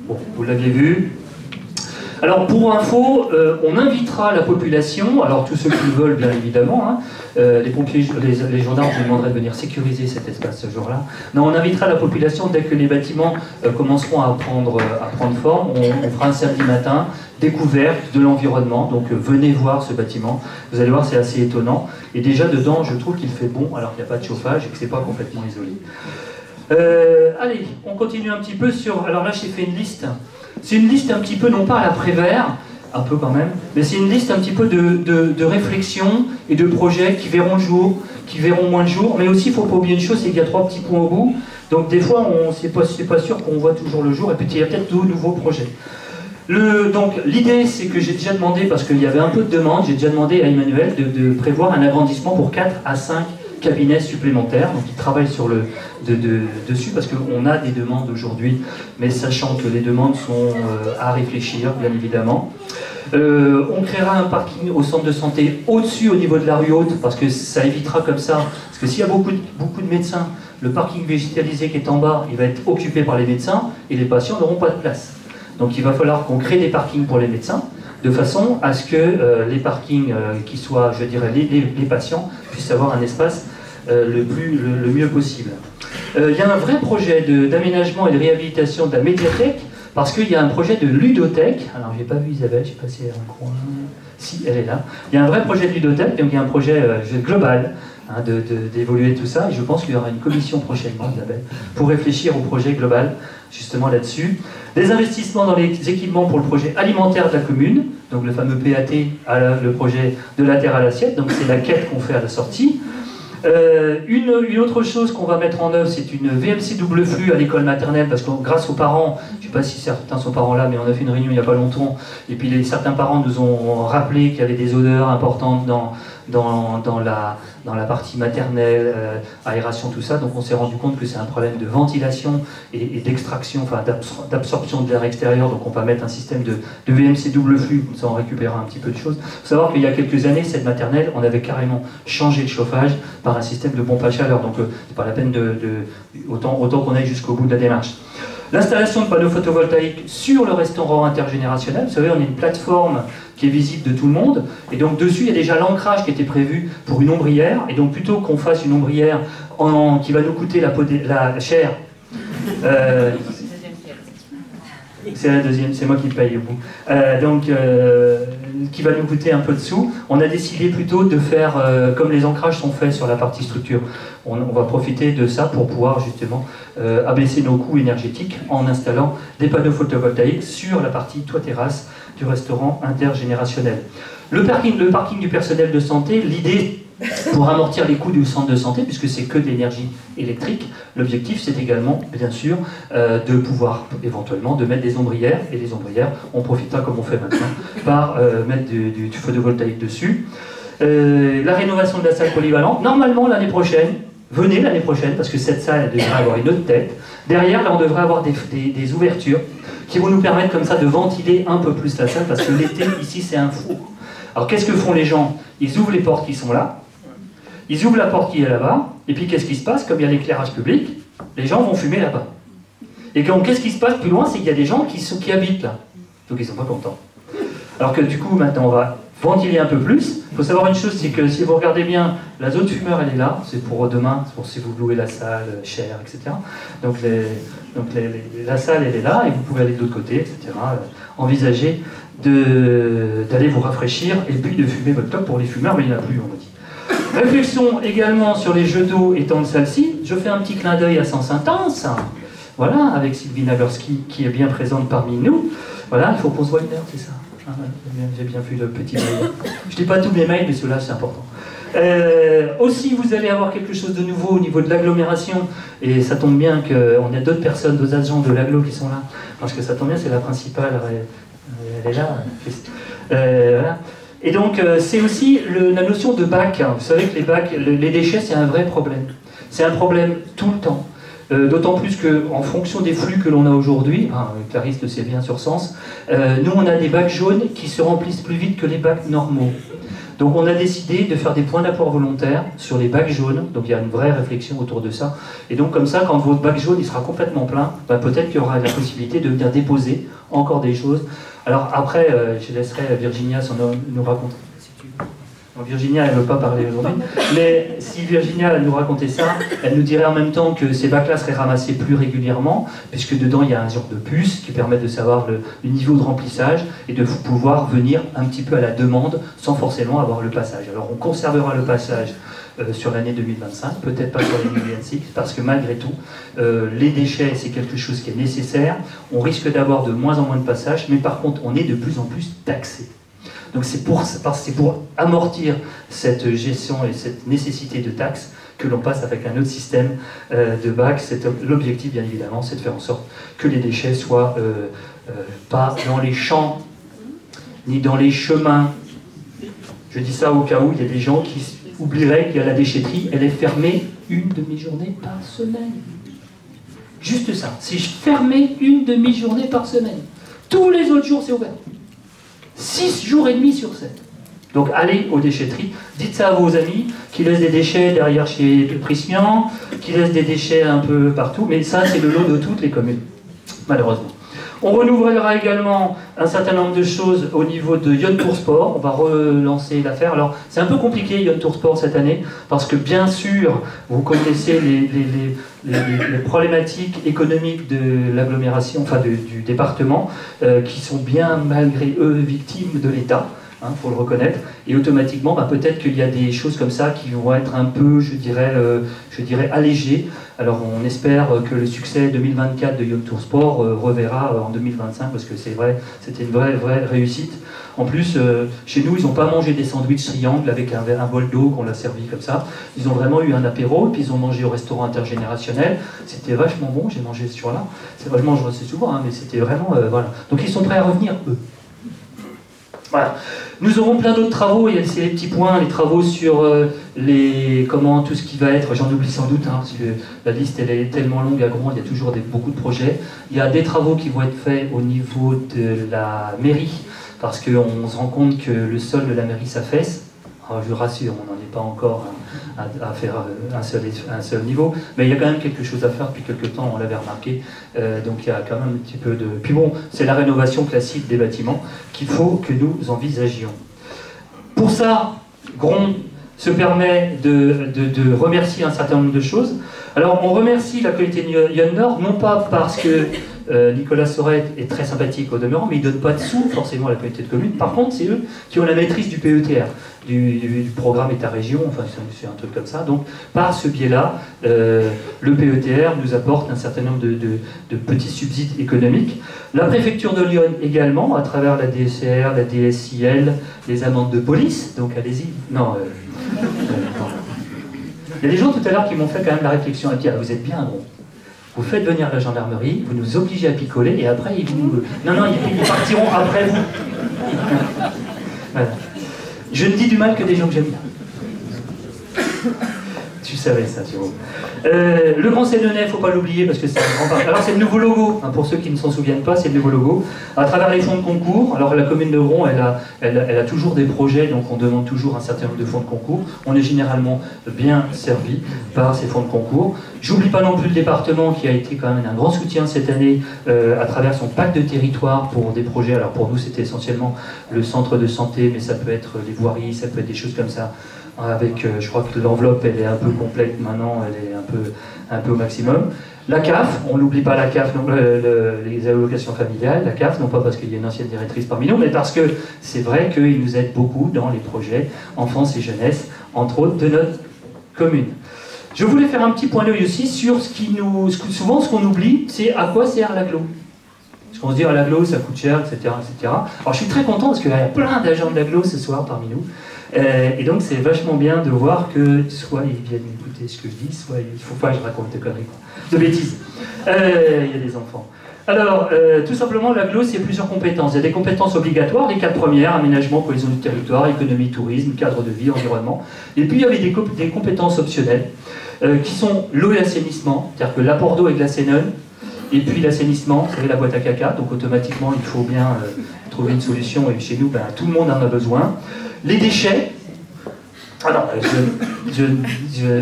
Bon, vous l'aviez vu. Alors pour info, on invitera la population, alors tous ceux qui le veulent bien évidemment, hein, les pompiers, les gendarmes, je vous demanderai de venir sécuriser cet espace ce jour-là. Non, on invitera la population dès que les bâtiments commenceront à prendre forme. On fera un samedi matin, découverte de l'environnement, donc venez voir ce bâtiment. Vous allez voir, c'est assez étonnant. Et déjà dedans, je trouve qu'il fait bon alors qu'il n'y a pas de chauffage et que c'est pas complètement isolé. Allez, on continue un petit peu sur... Alors là, j'ai fait une liste. C'est une liste un petit peu, non pas à la Prévert, un peu quand même, mais c'est une liste un petit peu de réflexions et de projets qui verront le jour, qui verront moins le jour, mais aussi il ne faut pas oublier une chose, c'est qu'il y a 3 petits points au bout, donc des fois c'est pas sûr qu'on voit toujours le jour, et puis il y a peut-être de nouveaux projets. Donc l'idée c'est que j'ai déjà demandé, parce qu'il y avait un peu de demande, j'ai déjà demandé à Emmanuel de prévoir un agrandissement pour 4 à 5 cabinets supplémentaires, donc ils travaillent sur dessus parce qu'on a des demandes aujourd'hui, mais sachant que les demandes sont à réfléchir, bien évidemment. On créera un parking au centre de santé au-dessus, au niveau de la rue haute, parce que ça évitera comme ça, parce que s'il y a beaucoup de médecins, le parking végétalisé qui est en bas, il va être occupé par les médecins et les patients n'auront pas de place. Donc il va falloir qu'on crée des parkings pour les médecins, de façon à ce que les parkings qui soient, je dirais, les patients puissent avoir un espace le mieux possible. Il y a un vrai projet d'aménagement et de réhabilitation de la médiathèque, parce qu'il y a un projet de ludothèque. Alors, j'ai pas vu Isabelle, je sais pas si elle est en coin. Si, elle est là. Il y a un vrai projet de ludothèque, donc il y a un projet global hein, d'évoluer tout ça. Et je pense qu'il y aura une commission prochainement, Isabelle, pour réfléchir au projet global, justement là-dessus. Des investissements dans les équipements pour le projet alimentaire de la commune, donc le fameux PAT, le projet de la terre à l'assiette, donc c'est la quête qu'on fait à la sortie. Une autre chose qu'on va mettre en œuvre, c'est une VMC double flux à l'école maternelle, parce que grâce aux parents, je ne sais pas si certains sont parents là, mais on a fait une réunion il n'y a pas longtemps, et puis certains parents nous ont rappelé qu'il y avait des odeurs importantes dans la partie maternelle, aération, tout ça, donc on s'est rendu compte que c'est un problème de ventilation et d'extraction, enfin d'absorption de l'air extérieur, donc on va mettre un système de VMC double flux, comme ça on récupérera un petit peu de choses. Il faut savoir qu'il y a quelques années, cette maternelle, on avait carrément changé le chauffage par un système de pompe à chaleur, donc c'est pas la peine autant qu'on aille jusqu'au bout de la démarche. L'installation de panneaux photovoltaïques sur le restaurant intergénérationnel, vous savez, on a une plateforme qui est visible de tout le monde, et donc dessus il y a déjà l'ancrage qui était prévu pour une ombrière, et donc plutôt qu'on fasse une ombrière qui va nous coûter la chair, c'est la deuxième, c'est moi qui paye au bout, qui va nous coûter un peu de sous, on a décidé plutôt de faire comme les ancrages sont faits sur la partie structure. On va profiter de ça pour pouvoir justement abaisser nos coûts énergétiques en installant des panneaux photovoltaïques sur la partie toit-terrasse du restaurant intergénérationnel. Le parking du personnel de santé, l'idée pour amortir les coûts du centre de santé, puisque c'est que de l'énergie électrique, l'objectif c'est également, bien sûr, de pouvoir éventuellement de mettre des ombrières, et les ombrières, on profitera comme on fait maintenant, par mettre du photovoltaïque dessus. La rénovation de la salle polyvalente, normalement l'année prochaine, venez l'année prochaine, parce que cette salle elle devrait avoir une autre tête. Derrière, là on devrait avoir des ouvertures qui vont nous permettre comme ça de ventiler un peu plus la salle, parce que l'été, ici c'est un four. Alors qu'est-ce que font les gens? Ils ouvrent les portes qui sont là, ils ouvrent la porte qui est là-bas, et puis qu'est-ce qui se passe? Comme il y a l'éclairage public, les gens vont fumer là-bas. Et donc qu'est-ce qui se passe plus loin? C'est qu'il y a des gens qui habitent là. Donc ils ne sont pas contents. Alors que du coup, maintenant on va ventiler un peu plus. Il faut savoir une chose, c'est que si vous regardez bien, la zone fumeur elle est là, c'est pour demain, c'est pour si vous louez la salle, chère, etc. Donc, la salle elle est là, et vous pouvez aller de l'autre côté, etc. Envisagez d'aller vous rafraîchir, et puis de fumer votre top pour les fumeurs, mais il n'y en a plus, on me dit. Réflexion également sur les jeux d'eau étant de celle-ci. Je fais un petit clin d'œil à Sens Intense, voilà, avec Sylvie Nagorski qui est bien présente parmi nous. Voilà, il faut qu'on se voit une heure, c'est ça. Ah, j'ai bien vu le petit mail. Je ne lis pas tous mes mails, mais ceux-là c'est important. Aussi, vous allez avoir quelque chose de nouveau au niveau de l'agglomération, et ça tombe bien qu'on a d'autres personnes, d'autres agents de l'agglo qui sont là, parce que ça tombe bien, c'est la principale, elle est là. Voilà. Et donc, c'est aussi la notion de bac. Vous savez que les bacs, les déchets, c'est un vrai problème. C'est un problème tout le temps. D'autant plus qu'en fonction des flux que l'on a aujourd'hui, Clarisse le sait bien sur Sens, nous on a des bacs jaunes qui se remplissent plus vite que les bacs normaux. Donc on a décidé de faire des points d'apport volontaires sur les bacs jaunes, donc il y a une vraie réflexion autour de ça. Et donc comme ça, quand votre bac jaune il sera complètement plein, peut-être qu'il y aura la possibilité de venir déposer encore des choses. Alors après, je laisserai Virginia nous raconter. Donc Virginia, elle ne veut pas parler aujourd'hui, mais si Virginia elle nous racontait ça, elle nous dirait en même temps que ces bacs-là seraient ramassés plus régulièrement, puisque dedans il y a un genre de puce qui permet de savoir le niveau de remplissage et de pouvoir venir un petit peu à la demande sans forcément avoir le passage. Alors on conservera le passage sur l'année 2025, peut-être pas sur l'année 2026, parce que malgré tout, les déchets c'est quelque chose qui est nécessaire, on risque d'avoir de moins en moins de passages, mais par contre on est de plus en plus taxé. Donc c'est pour amortir cette gestion et cette nécessité de taxes que l'on passe avec un autre système de bac. L'objectif, bien évidemment, c'est de faire en sorte que les déchets soient pas dans les champs, ni dans les chemins. Je dis ça au cas où il y a des gens qui oublierait qu'il y a la déchetterie, elle est fermée une demi-journée par semaine. Juste ça, c'est fermé une demi-journée par semaine. Tous les autres jours, c'est ouvert. 6 jours et demi sur 7. Donc allez aux déchetteries, dites ça à vos amis qui laissent des déchets derrière chez Prismian, qui laissent des déchets un peu partout, mais ça c'est le lot de toutes les communes, malheureusement. On renouvellera également un certain nombre de choses au niveau de Yon Tour Sport. On va relancer l'affaire. Alors, c'est un peu compliqué Yon Tour Sport cette année, parce que bien sûr, vous connaissez les problématiques économiques de l'agglomération, enfin du département, qui sont bien malgré eux victimes de l'État. Faut le reconnaître, et automatiquement, peut-être qu'il y a des choses comme ça qui vont être un peu, je dirais allégées. Alors on espère que le succès 2024 de Yon Tour Sport reverra en 2025, parce que c'est vrai, c'était une vraie réussite. En plus, chez nous, ils n'ont pas mangé des sandwichs triangles avec un bol d'eau qu'on l'a servi comme ça. Ils ont vraiment eu un apéro, et puis ils ont mangé au restaurant intergénérationnel. C'était vachement bon, j'ai mangé ce jour-là. C'est vraiment, je sais souvent, mais c'était vraiment, voilà. Donc ils sont prêts à revenir, eux. Voilà. Nous aurons plein d'autres travaux, il y a ces petits points, les travaux sur tout ce qui va être, j'en oublie sans doute, parce que la liste elle est tellement longue à Gronde, il y a toujours beaucoup de projets. Il y a des travaux qui vont être faits au niveau de la mairie, parce qu'on se rend compte que le sol de la mairie s'affaisse. Alors, je vous rassure, on n'en est pas encore à faire un seul niveau, mais il y a quand même quelque chose à faire depuis quelques temps, on l'avait remarqué, donc il y a quand même un petit peu de... Puis bon, c'est la rénovation classique des bâtiments qu'il faut que nous envisagions. Pour ça, Gronde se permet de remercier un certain nombre de choses. Alors on remercie la collectivité de Yon Nord, non pas parce que Nicolas Sorette est très sympathique au demeurant, mais il ne donne pas de sous forcément à la communauté de communes. Par contre, c'est eux qui ont la maîtrise du PETR, du programme État-Région, enfin c'est un truc comme ça. Donc par ce biais-là, le PETR nous apporte un certain nombre de petits subsides économiques. La préfecture de Lyon également, à travers la DSR, la DSIL, les amendes de police, donc allez-y. Non, il y a des gens tout à l'heure qui m'ont fait quand même la réflexion à dire, vous êtes bien bon. Vous faites venir la gendarmerie, vous nous obligez à picoler, et après, ils partiront après vous. Voilà. Je ne dis du mal que des gens que j'aime bien. Tu savais ça, Thierry. Le Grand Sénonais, il ne faut pas l'oublier, parce que c'est un grand parc. Alors, c'est le nouveau logo, pour ceux qui ne s'en souviennent pas, c'est le nouveau logo. À travers les fonds de concours, alors la commune de Gronde, elle a toujours des projets, donc on demande toujours un certain nombre de fonds de concours. On est généralement bien servi par ces fonds de concours. J'oublie pas non plus le département qui a été quand même un grand soutien cette année à travers son pacte de territoire pour des projets. Alors pour nous, c'était essentiellement le centre de santé, mais ça peut être les voiries, ça peut être des choses comme ça. Avec, je crois que l'enveloppe, elle est un peu complète maintenant, elle est un peu au maximum. La CAF, on n'oublie pas la CAF, les allocations familiales, la CAF, non pas parce qu'il y a une ancienne directrice parmi nous, mais parce que c'est vrai qu'ils nous aident beaucoup dans les projets enfance et jeunesse, entre autres, de notre commune. Je voulais faire un petit point d'œil aussi sur souvent ce qu'on oublie, c'est à quoi sert l'agglo. Parce qu'on se dit, à l'agglo, ça coûte cher, etc., etc. Alors je suis très content parce qu'il y a plein d'agents de l'agglo ce soir parmi nous. Et donc c'est vachement bien de voir que soit ils viennent écouter ce que je dis, soit il ne faut pas que je raconte de conneries, de bêtises. Il y a des enfants. Alors, tout simplement, l'agglo, c'est plusieurs compétences. Il y a des compétences obligatoires, les 4 premières, aménagement, cohésion du territoire, économie, tourisme, cadre de vie, environnement. Et puis il y avait des compétences optionnelles, qui sont l'eau et l'assainissement, c'est-à-dire que l'apport d'eau est glacé neule, et puis l'assainissement, c'est la boîte à caca, donc automatiquement il faut bien trouver une solution, et chez nous, tout le monde en a besoin. Les déchets,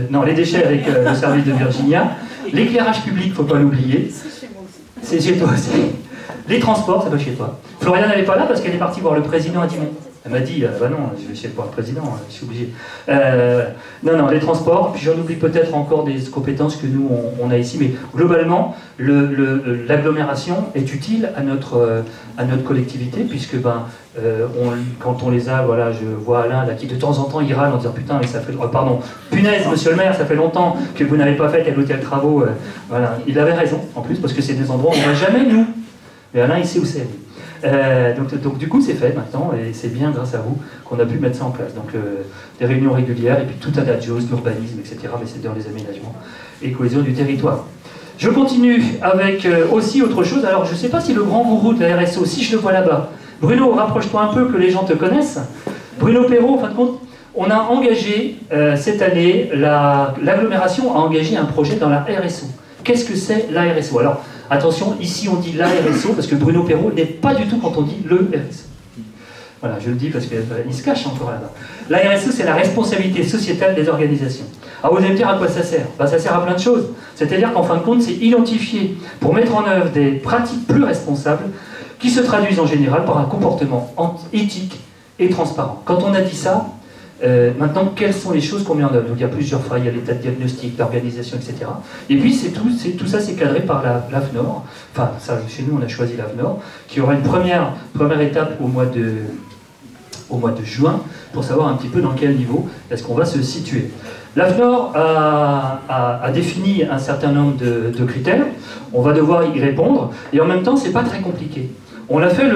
non, les déchets avec le service de Virginia, l'éclairage public, il ne faut pas l'oublier, c'est chez toi aussi. Les transports, c'est pas chez toi. Floriane n'allait pas là parce qu'elle est partie voir le président à Dimon. Elle m'a dit, bah non, je vais essayer de voir le président, je suis obligé. Non, les transports, puis j'en oublie peut-être encore des compétences que nous, on a ici, mais globalement, l'agglomération est utile à notre collectivité, puisque quand on les a, voilà, je vois Alain là, qui de temps en temps il râle en disant putain, mais ça fait, pardon, punaise, monsieur le maire, ça fait longtemps que vous n'avez pas fait tel ou tel travaux. Voilà. Il avait raison, en plus, parce que c'est des endroits où on ne va jamais, nous. Mais Alain, il sait où c'est. Donc du coup c'est fait maintenant et c'est bien grâce à vous qu'on a pu mettre ça en place. Donc des réunions régulières et puis tout un tas de choses, l'urbanisme, etc. Mais c'est dans les aménagements et cohésion du territoire. Je continue avec aussi autre chose. Alors je ne sais pas si le grand gourou de la RSO, si je le vois là-bas. Bruno, rapproche-toi un peu que les gens te connaissent. Bruno Perrault, en fin de compte, On a engagé, cette année, l'agglomération a engagé un projet dans la RSO. Qu'est-ce que c'est la RSO? Alors, attention, ici on dit la RSO, parce que Bruno Perrault n'est pas du tout quand on dit le RSO. Voilà, je le dis parce qu'il se cache encore là-bas. La RSO, c'est la responsabilité sociétale des organisations. Alors vous allez me dire à quoi ça sert? Ben, ça sert à plein de choses. C'est-à-dire qu'en fin de compte, c'est identifier pour mettre en œuvre des pratiques plus responsables qui se traduisent en général par un comportement éthique et transparent. Quand on a dit ça, maintenant, quelles sont les choses qu'on met en œuvre? Donc il y a plusieurs fois, il y a l'état de diagnostic, l'organisation, etc. Et puis tout ça, c'est cadré par l'AFNOR. Enfin, ça, chez nous, on a choisi l'AFNOR, qui aura une première étape au mois de juin, pour savoir un petit peu dans quel niveau est-ce qu'on va se situer. L'AFNOR a défini un certain nombre de critères, on va devoir y répondre, et en même temps, c'est pas très compliqué. On a fait,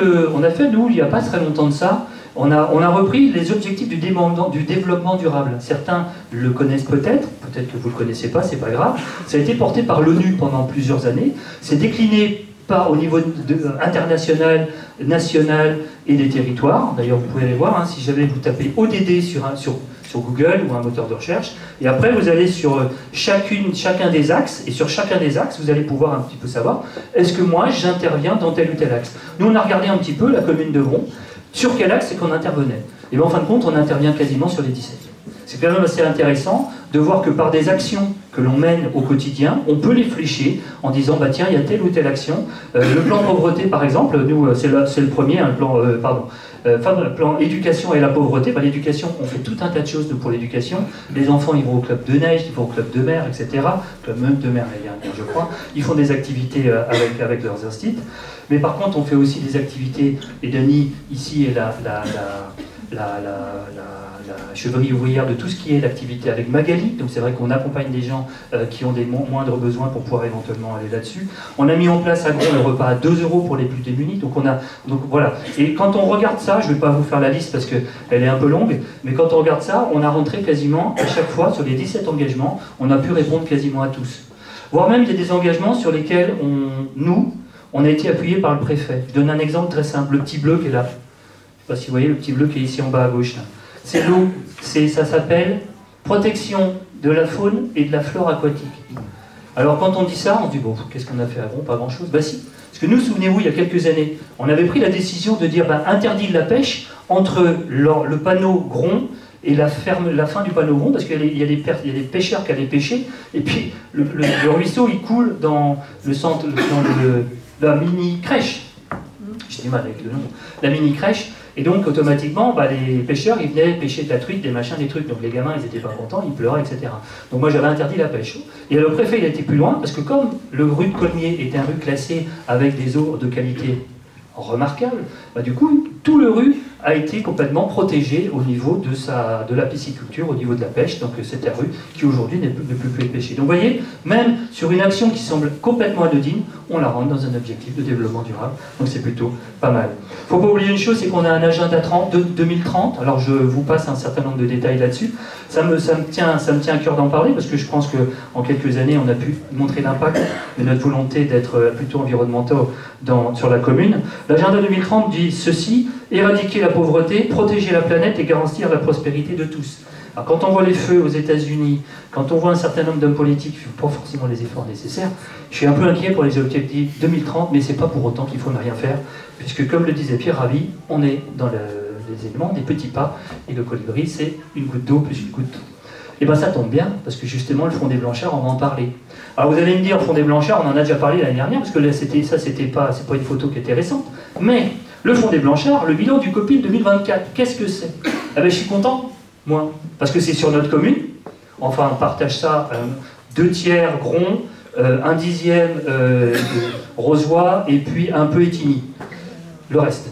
nous, il n'y a pas très longtemps de ça, on a repris les objectifs du développement durable. Certains le connaissent peut-être que vous ne le connaissez pas, c'est pas grave. Ça a été porté par l'ONU pendant plusieurs années, c'est décliné au niveau international, national et des territoires. D'ailleurs, vous pouvez aller voir, hein, si jamais vous tapez ODD sur Google ou un moteur de recherche, et après vous allez sur chacun des axes, et sur chacun des axes, vous allez pouvoir un petit peu savoir, est-ce que moi j'interviens dans tel ou tel axe? Nous, on a regardé un petit peu la commune de Bron, sur quel axe c'est qu'on intervenait. Et bien en fin de compte, on intervient quasiment sur les 17. C'est quand même assez intéressant de voir que par des actions que l'on mène au quotidien, on peut les flécher en disant bah tiens, il y a telle ou telle action. Le plan pauvreté par exemple, nous c'est le premier, hein, le plan éducation et la pauvreté. Bah, l'éducation, on fait tout un tas de choses pour l'éducation. Les enfants ils vont au club de neige, ils vont au club de mer, etc. Club même de mer d'ailleurs, je crois. Ils font des activités avec leurs instituts. Mais par contre, on fait aussi des activités, et Denis ici est la chevalerie ouvrière de tout ce qui est l'activité avec Magali, donc c'est vrai qu'on accompagne des gens qui ont des moindres besoins pour pouvoir éventuellement aller là-dessus. On a mis en place à Gron le repas à 2 € pour les plus démunis, donc voilà. Et quand on regarde ça, je ne vais pas vous faire la liste parce qu'elle est un peu longue, mais quand on regarde ça, on a rentré quasiment à chaque fois sur les 17 engagements, on a pu répondre quasiment à tous. Voire même il y a des engagements sur lesquels on a été appuyé par le préfet. Je donne un exemple très simple, le petit bleu qui est là. Je ne sais pas si vous voyez le petit bleu qui est ici en bas à gauche. C'est l'eau, ça s'appelle protection de la faune et de la flore aquatique. Alors quand on dit ça, on se dit bon, qu'est-ce qu'on a fait à Gron? Pas grand-chose. Bah si, parce que nous, souvenez-vous, il y a quelques années, on avait pris la décision de dire interdit de la pêche entre le panneau Gron et la fin du panneau Gron, parce qu'il y a des pêcheurs qui allaient pêcher, et puis le ruisseau il coule dans le centre, dans la mini-crèche. J'ai du mal avec le nom. La mini-crèche. Et donc, automatiquement, les pêcheurs, ils venaient pêcher de la truite, des machins, des trucs. Donc les gamins, ils n'étaient pas contents, ils pleuraient, etc. Donc moi, j'avais interdit la pêche. Et le préfet, il a été plus loin, parce que comme le rue de Colmier était un rue classé avec des eaux de qualité remarquable, du coup, tout le rue a été complètement protégé au niveau de la pisciculture, au niveau de la pêche, donc c'est la rue qui aujourd'hui ne peut plus être pêchée. Donc vous voyez, même sur une action qui semble complètement anodine, on la rentre dans un objectif de développement durable, donc c'est plutôt pas mal. Il ne faut pas oublier une chose, c'est qu'on a un agenda 2030, alors je vous passe un certain nombre de détails là-dessus. Ça me tient à cœur d'en parler, parce que je pense qu'en quelques années, on a pu montrer l'impact de notre volonté d'être plutôt environnementaux sur la commune. L'agenda 2030 dit ceci: éradiquer la pauvreté, protéger la planète et garantir la prospérité de tous. Alors, quand on voit les feux aux États-Unis, quand on voit un certain nombre d'hommes politiques qui ne font pas forcément les efforts nécessaires, je suis un peu inquiet pour les objectifs 2030, mais ce n'est pas pour autant qu'il faut ne rien faire, puisque comme le disait Pierre Rabhi, on est dans les éléments des petits pas, et le colibri, c'est une goutte d'eau plus une goutte d'eau. Et bien ça tombe bien, parce que justement, le Front des Blanchards, on va en parler. Alors vous allez me dire, le Front des Blanchards, on en a déjà parlé l'année dernière, parce que là, c'est pas une photo qui était récente, mais le Front des Blanchards, le bilan du COPIL 2024, qu'est-ce que c'est? Je suis content, moi, parce que c'est sur notre commune. Enfin, on partage ça, 2/3 Gron, 1/10 Rozoy, et puis un peu Étigny. Le reste.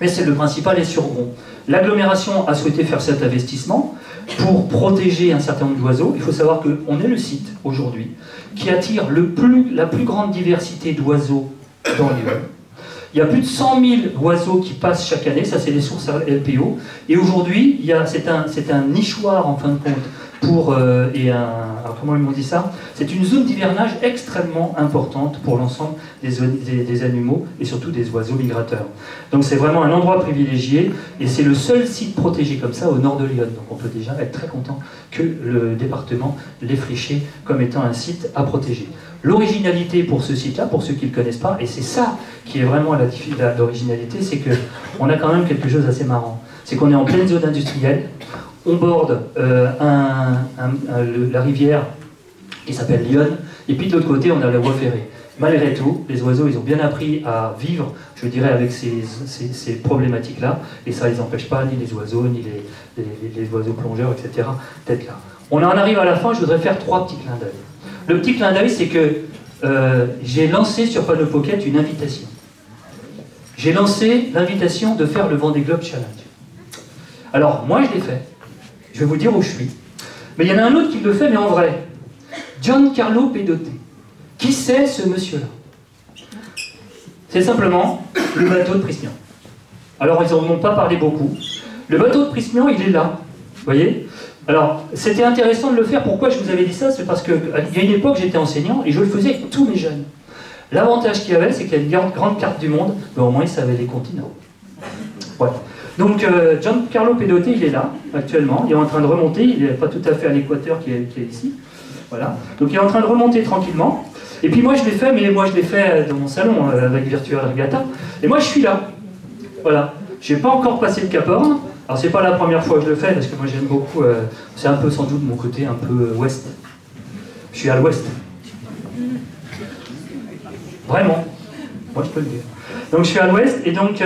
Mais c'est le principal est sur Gron. L'agglomération a souhaité faire cet investissement pour protéger un certain nombre d'oiseaux. Il faut savoir qu'on est le site, aujourd'hui, qui attire la plus grande diversité d'oiseaux dans l'Yonne. Il y a plus de 100 000 oiseaux qui passent chaque année, ça c'est les sources LPO, et aujourd'hui, c'est un nichoir en fin de compte alors comment ils m'ont dit ça? C'est une zone d'hivernage extrêmement importante pour l'ensemble des animaux et surtout des oiseaux migrateurs. Donc c'est vraiment un endroit privilégié et c'est le seul site protégé comme ça au nord de Lyon. Donc on peut déjà être très content que le département l'ait fléché comme étant un site à protéger. L'originalité pour ce site-là, pour ceux qui ne le connaissent pas, et c'est ça qui est vraiment l'originalité, c'est qu'on a quand même quelque chose d'assez marrant. C'est qu'on est en pleine zone industrielle, on borde la rivière qui s'appelle Lyon, et puis de l'autre côté on a la voie ferrée. Malgré tout, les oiseaux ils ont bien appris à vivre, je dirais, avec ces problématiques-là, et ça ne les empêche pas, ni les oiseaux, ni les oiseaux plongeurs, etc., d'être là. On en arrive à la fin, je voudrais faire 3 petits clins d'œil. Le petit clin d'œil, c'est que j'ai lancé sur Panneau Pocket une invitation. J'ai lancé l'invitation de faire le Vendée Globe Challenge. Alors, moi je l'ai fait, je vais vous dire où je suis. Mais il y en a un autre qui le fait, mais en vrai. Giancarlo Pedote. Qui c'est ce monsieur-là? C'est simplement le bateau de Prysmian. Alors, ils n'en ont pas parlé beaucoup. Le bateau de Prysmian, il est là. Vous voyez? Alors, c'était intéressant de le faire. Pourquoi je vous avais dit ça? C'est parce qu'il y a une époque, j'étais enseignant et je le faisais avec tous mes jeunes. L'avantage qu'il y avait, c'est qu'il y a une grande carte du monde, mais au moins, ils savaient les continents. Voilà. Donc, Giancarlo Pedote, il est là, actuellement. Il est en train de remonter. Il n'est pas tout à fait à l'équateur qui est ici. Voilà. Donc, il est en train de remonter tranquillement. Et puis, moi, je l'ai fait, mais moi, je l'ai fait dans mon salon, avec Virtual Regatta. Et moi, je suis là. Voilà. Je n'ai pas encore passé le Cap Horn. Alors, c'est pas la première fois que je le fais, parce que moi, j'aime beaucoup... c'est un peu, sans doute, mon côté un peu ouest. Je suis à l'ouest. Vraiment. Moi, je peux le dire. Donc, je suis à l'ouest, et donc...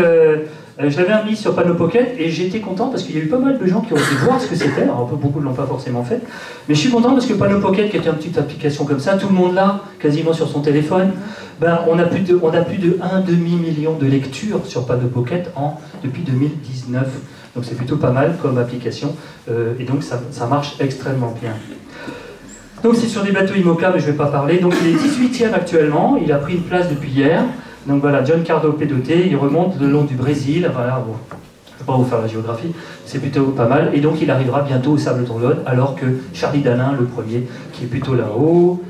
je l'avais mis sur Panneau Pocket et j'étais content parce qu'il y a eu pas mal de gens qui ont été voir ce que c'était. Alors beaucoup ne l'ont pas forcément fait, mais je suis content parce que Panneau Pocket, qui était une petite application comme ça, tout le monde l'a quasiment sur son téléphone. Ben, on a plus de 1,5 million de lectures sur Panneau Pocket depuis 2019. Donc c'est plutôt pas mal comme application et donc ça marche extrêmement bien. Donc c'est sur des bateaux IMOCA, mais je ne vais pas parler. Donc il est 18e actuellement, il a pris une place depuis hier. Donc voilà, Giancarlo Pedote, il remonte le long du Brésil, voilà, bon, je ne vais pas vous faire la géographie, c'est plutôt pas mal, et donc il arrivera bientôt au Sable d'Olonne, alors que Charlie Dalin, le premier, qui est plutôt là-haut,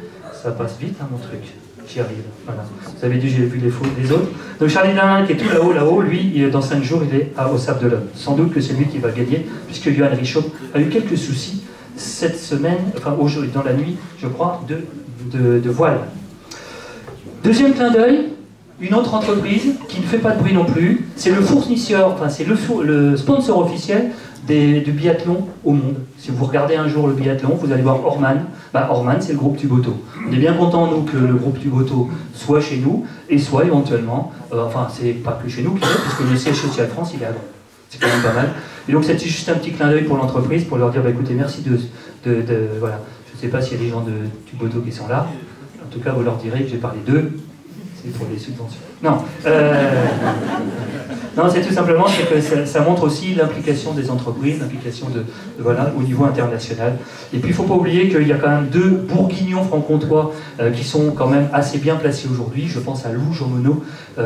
ça passe vite hein, mon truc, j'y arrive, voilà. Vous avez dit, j'ai vu les autres. Donc Charlie Dalin, qui est tout là-haut, lui, dans 5 jours, il est au Sable d'Olonne. Sans doute que c'est lui qui va gagner, puisque Johan Richaud a eu quelques soucis cette semaine, enfin aujourd'hui, dans la nuit, je crois, de voile. Deuxième clin d'œil, une autre entreprise qui ne fait pas de bruit non plus, c'est le fournisseur, enfin c'est le sponsor officiel du biathlon au monde. Si vous regardez un jour le biathlon, vous allez voir Orman. Bah, Orman, c'est le groupe Tuboto. On est bien content, nous, que le groupe Tuboto soit chez nous, et soit éventuellement, enfin c'est pas que chez nous qu'il est, puisque le siège social France, il est à Londres. C'est quand même pas mal. Et donc c'est juste un petit clin d'œil pour l'entreprise, pour leur dire, bah, écoutez, merci voilà. Je ne sais pas s'il y a des gens de Tuboto qui sont là. En tout cas, vous leur direz que j'ai parlé d'eux. Pour les subventions. Non, non, c'est tout simplement que ça montre aussi l'implication des entreprises, l'implication voilà, au niveau international. Et puis il ne faut pas oublier qu'il y a quand même 2 bourguignons franc-comtois qui sont quand même assez bien placés aujourd'hui. Je pense à Lou Jomonneau,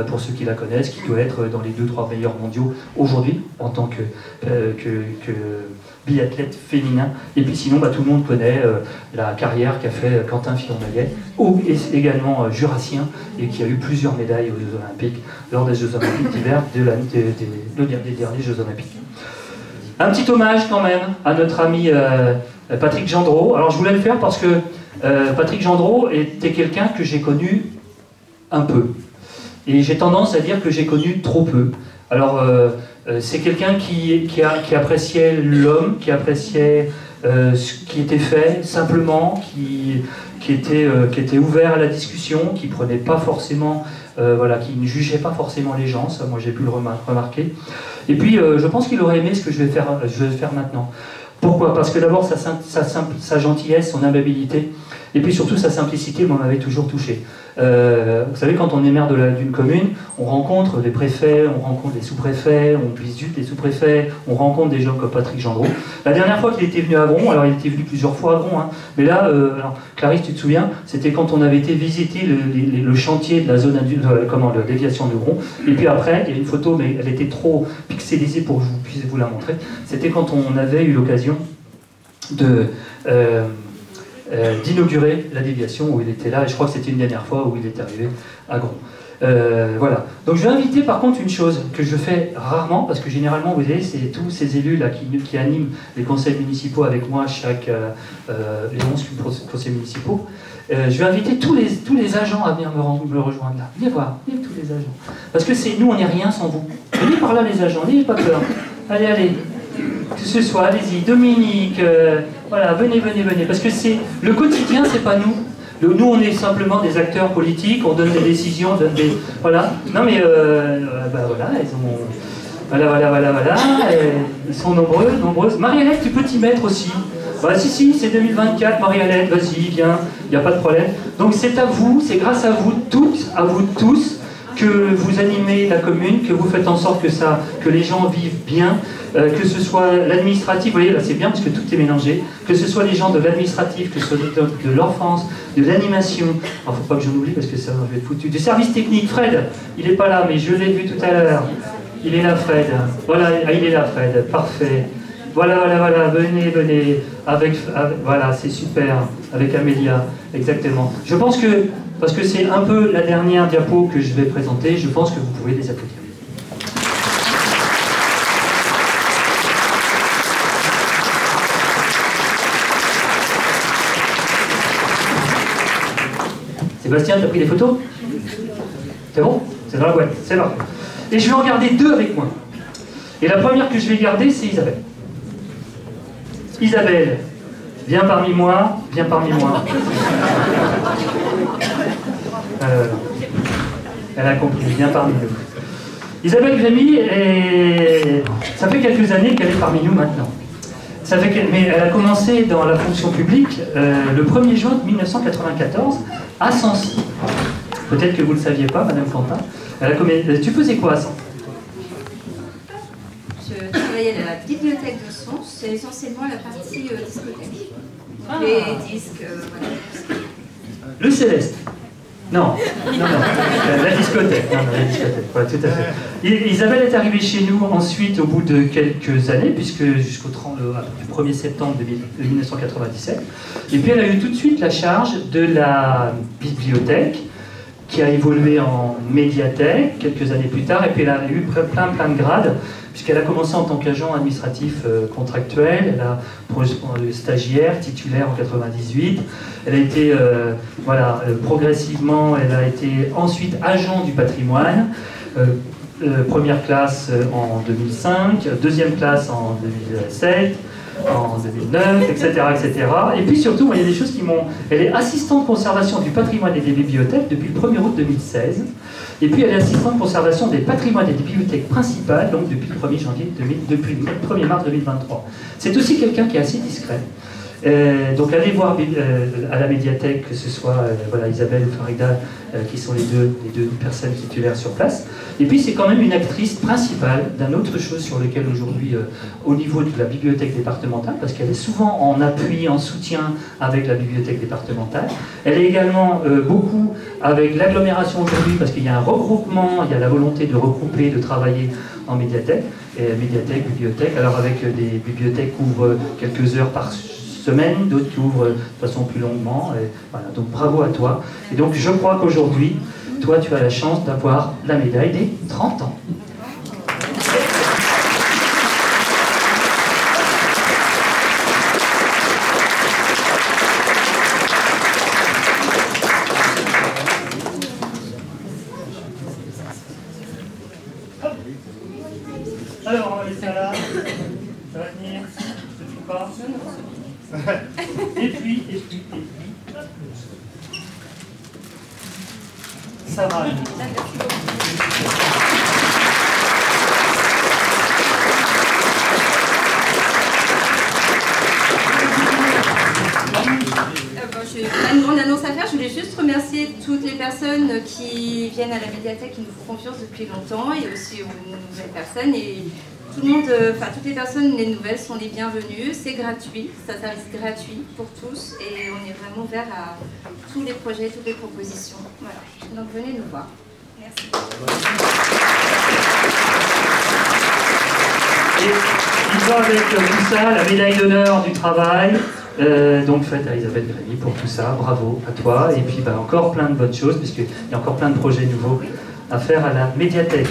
pour ceux qui la connaissent, qui doit être dans les 2-3 meilleurs mondiaux aujourd'hui en tant que biathlète féminin. Et puis sinon, bah, tout le monde connaît la carrière qu'a fait Quentin Fillon-Maillet, également jurassien, et qui a eu plusieurs médailles aux Jeux Olympiques lors des Jeux Olympiques d'hiver des derniers Jeux Olympiques. Un petit hommage quand même à notre ami Patrick Gendreau. Alors je voulais le faire parce que Patrick Gendreau était quelqu'un que j'ai connu un peu. Et j'ai tendance à dire que j'ai connu trop peu. Alors c'est quelqu'un qui appréciait l'homme, qui appréciait ce qui était fait simplement, qui était ouvert à la discussion, qui prenait pas forcément, voilà, qui ne jugeait pas forcément les gens, ça moi j'ai pu le remarquer. Et puis je pense qu'il aurait aimé ce que je vais faire maintenant. Pourquoi? Parce que d'abord sa gentillesse, son amabilité, et puis surtout sa simplicité m'en avait toujours touché. Vous savez, quand on est maire d'une commune, on rencontre des préfets, on rencontre des sous-préfets, on visite les sous-préfets, on rencontre des gens comme Patrick Gendreau. La dernière fois qu'il était venu à Gron, alors il était venu plusieurs fois à Gron, hein, mais là, alors, Clarisse, tu te souviens, c'était quand on avait été visiter le chantier de la zone de déviation de Gron, et puis après, il y a une photo, mais elle était trop pixelisée pour que je puisse vous la montrer, c'était quand on avait eu l'occasion d'inaugurer la déviation où il était là, et je crois que c'était une dernière fois où il est arrivé à Gros. Voilà. Donc je vais inviter par contre une chose que je fais rarement, parce que généralement, vous voyez, c'est tous ces élus là qui animent les conseils municipaux avec moi, les 11 conseils municipaux. Je vais inviter tous les agents à venir me rejoindre là. Venez voir, venez tous les agents. Parce que nous, on n'est rien sans vous. Venez par là les agents, n'ayez pas peur. Allez, allez. Que ce soit, allez-y, Dominique, voilà, venez, parce que le quotidien, c'est pas nous. Nous, on est simplement des acteurs politiques, on donne des décisions, voilà. Non mais, bah voilà, voilà, ils sont nombreuses. Marie-Hélène, tu peux t'y mettre aussi. Bah si, c'est 2024, Marie-Hélène, vas-y, viens, il n'y a pas de problème. Donc c'est à vous, c'est grâce à vous toutes, à vous tous, que vous animez la commune, que vous faites en sorte que les gens vivent bien, que ce soit l'administratif, vous voyez là c'est bien parce que tout est mélangé, que ce soit les gens de l'administratif, que ce soit de l'enfance, de l'animation, il ne faut pas que j'en oublie parce que ça va être foutu, du service technique, Fred, il n'est pas là mais je l'ai vu tout à l'heure, il est là Fred, voilà, il est là Fred, parfait. Voilà, venez, voilà, c'est super, avec Amélia, exactement. Je pense que, parce que c'est un peu la dernière diapo que je vais présenter, je pense que vous pouvez les applaudir. Sébastien, t'as pris des photos? C'est bon? C'est dans la boîte, c'est parfait. Et je vais en garder 2 avec moi. Et la première que je vais garder, c'est Isabelle. Isabelle, viens parmi moi, viens parmi moi. Elle a compris, viens parmi nous. Isabelle Grémy, ça fait quelques années qu'elle est parmi nous maintenant. Mais elle a commencé dans la fonction publique le 1er juin 1994 à Sens. Peut-être que vous ne le saviez pas, Madame Quentin. Tu faisais quoi à Sens? Je travaillais à la bibliothèque de Sens, c'est essentiellement la partie discothèque. Les disques, voilà. Le Céleste? Non, la discothèque. Non, la discothèque, ouais, tout à fait. Isabelle est arrivée chez nous ensuite au bout de quelques années, puisque jusqu'au 1er septembre 1997. Et puis elle a eu tout de suite la charge de la bibliothèque, qui a évolué en médiathèque quelques années plus tard, et puis elle a eu plein de grades, puisqu'elle a commencé en tant qu'agent administratif contractuel, elle a stagiaire, titulaire en 98, elle a été, progressivement, elle a été ensuite agent du patrimoine, première classe en 2005, deuxième classe en 2007, en 2009, etc., etc. Et puis surtout, il y a des choses qui m'ont... Elle est assistante conservation du patrimoine et des bibliothèques depuis le 1er août 2016. Et puis elle est assistante conservation des patrimoines et des bibliothèques principales, donc depuis le 1er mars 2023. C'est aussi quelqu'un qui est assez discret. Donc allez voir à la médiathèque, que ce soit Isabelle ou Farida, qui sont les deux personnes titulaires sur place. Et puis c'est quand même une actrice principale d'une autre chose sur laquelle aujourd'hui, au niveau de la bibliothèque départementale, parce qu'elle est souvent en appui, en soutien avec la bibliothèque départementale. Elle est également beaucoup avec l'agglomération aujourd'hui, parce qu'il y a un regroupement, il y a la volonté de regrouper, de travailler en médiathèque, bibliothèque, alors avec des bibliothèques qui ouvrent quelques heures par semaine, d'autres qui ouvrent de façon plus longuement. Et voilà, donc bravo à toi. Et donc je crois qu'aujourd'hui, toi tu as la chance d'avoir la médaille des 30 ans. Alors on va laisser là. Ça va venir. Je ne pas. Et puis, ça va. Je n'ai pas une grande annonce à faire, je voulais juste remercier toutes les personnes qui viennent à la médiathèque, qui nous font confiance depuis longtemps, et aussi aux nouvelles personnes. Et tout le monde, toutes les personnes, les nouvelles sont les bienvenues, c'est gratuit, c'est un service gratuit pour tous, et on est vraiment ouvert à tous les projets, toutes les propositions. Voilà. Donc venez nous voir. Merci. Et va avec tout ça, la médaille d'honneur du travail, donc faite à Isabelle Grémy pour tout ça, bravo à toi, et puis encore plein de bonnes choses, puisqu'il y a encore plein de projets nouveaux à faire à la médiathèque.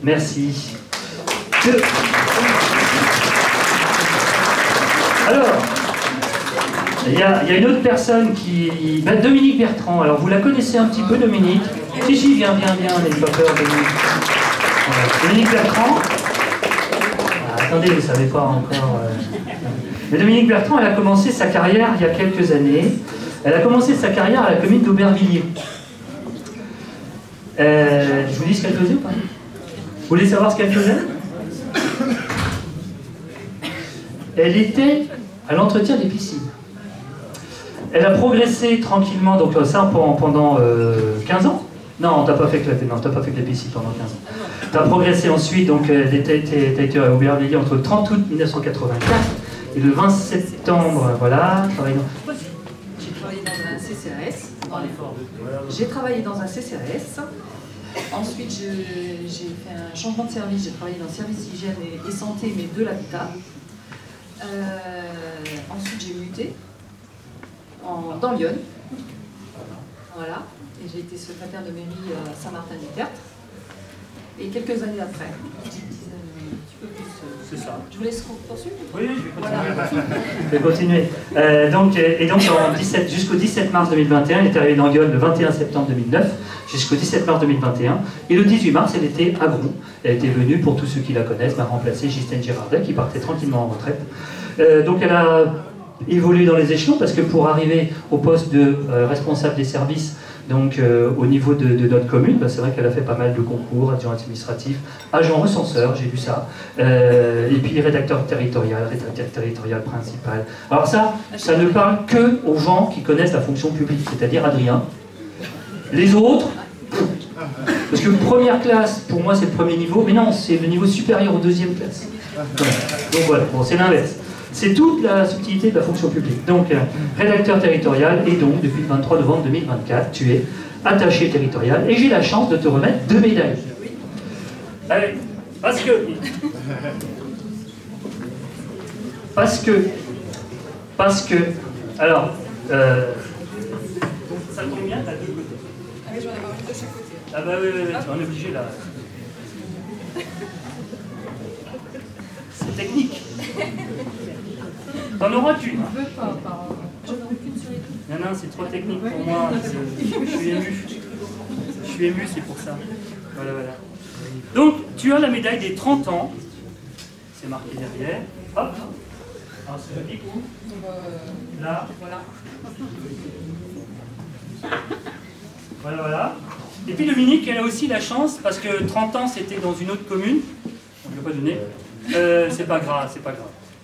Merci. Alors, il y a une autre personne qui... Dominique Bertrand, alors vous la connaissez un petit peu, Dominique? Si, viens, n'ayez pas peur, Dominique. Voilà. Dominique Bertrand. Attendez, vous ne savez pas encore. Mais Dominique Bertrand, elle a commencé sa carrière il y a quelques années. Elle a commencé sa carrière à la commune d'Aubervilliers. Je vous dis ce qu'elle faisait ou pas? Vous voulez savoir ce qu'elle faisait? Elle était à l'entretien des piscines. Elle a progressé tranquillement, donc ça pendant 15 ans. Non, t'as pas fait que la piscine pendant 15 ans. T'as progressé ensuite, donc t'as été à Aubervilliers entre le 30 août 1984 et le 20 septembre, voilà. J'ai travaillé dans un CCAS. J'ai travaillé dans un CCAS. Ensuite, j'ai fait un changement de service. J'ai travaillé dans le service hygiène et santé, mais de l'habitat. Ensuite, j'ai muté dans Lyon. Voilà. Et j'ai été secrétaire de mairie à Saint-Martin-du-Tertre. Et quelques années après, c'est ça. Je vous laisse poursuivre. Oui, je vais continuer. Donc jusqu'au 17 mars 2021, elle est arrivée dans Lyon le 21 septembre 2009, jusqu'au 17 mars 2021. Et le 18 mars, elle était à Gron. Elle était venue, pour tous ceux qui la connaissent, m'a remplacé Justine Girardet, qui partait tranquillement en retraite. Donc elle a évolué dans les échelons, parce que pour arriver au poste de responsable des services, donc au niveau de notre commune, c'est vrai qu'elle a fait pas mal de concours, adjoint administratif, agent recenseur, j'ai vu ça, et puis rédacteur territorial principal. Alors ça ne parle que aux gens qui connaissent la fonction publique, c'est-à-dire Adrien. Les autres, parce que première classe, pour moi c'est le premier niveau, mais non, c'est le niveau supérieur aux deuxième classe. Donc voilà, bon, c'est l'inverse. C'est toute la subtilité de la fonction publique. Donc, rédacteur territorial, et donc, depuis le 23 novembre 2024, tu es attaché territorial, et j'ai la chance de te remettre 2 médailles. Allez, parce que, alors, ça tombe bien, t'as 2 côtés. Ah oui, je vais en avoir une de chaque côté. Ah bah oui, on est obligé là. C'est technique. T'en auras qu'une. Je veux pas, j'en aurai qu'une sur les deux. Non, c'est trop technique pour moi. Je suis ému. Je suis ému, c'est pour ça. Voilà. Donc, tu as la médaille des 30 ans. C'est marqué derrière. Hop. Alors, c'est le pic où? Là. Voilà. Et puis Dominique, elle a aussi la chance, parce que 30 ans, c'était dans une autre commune. On ne lui a pas donné. C'est pas grave.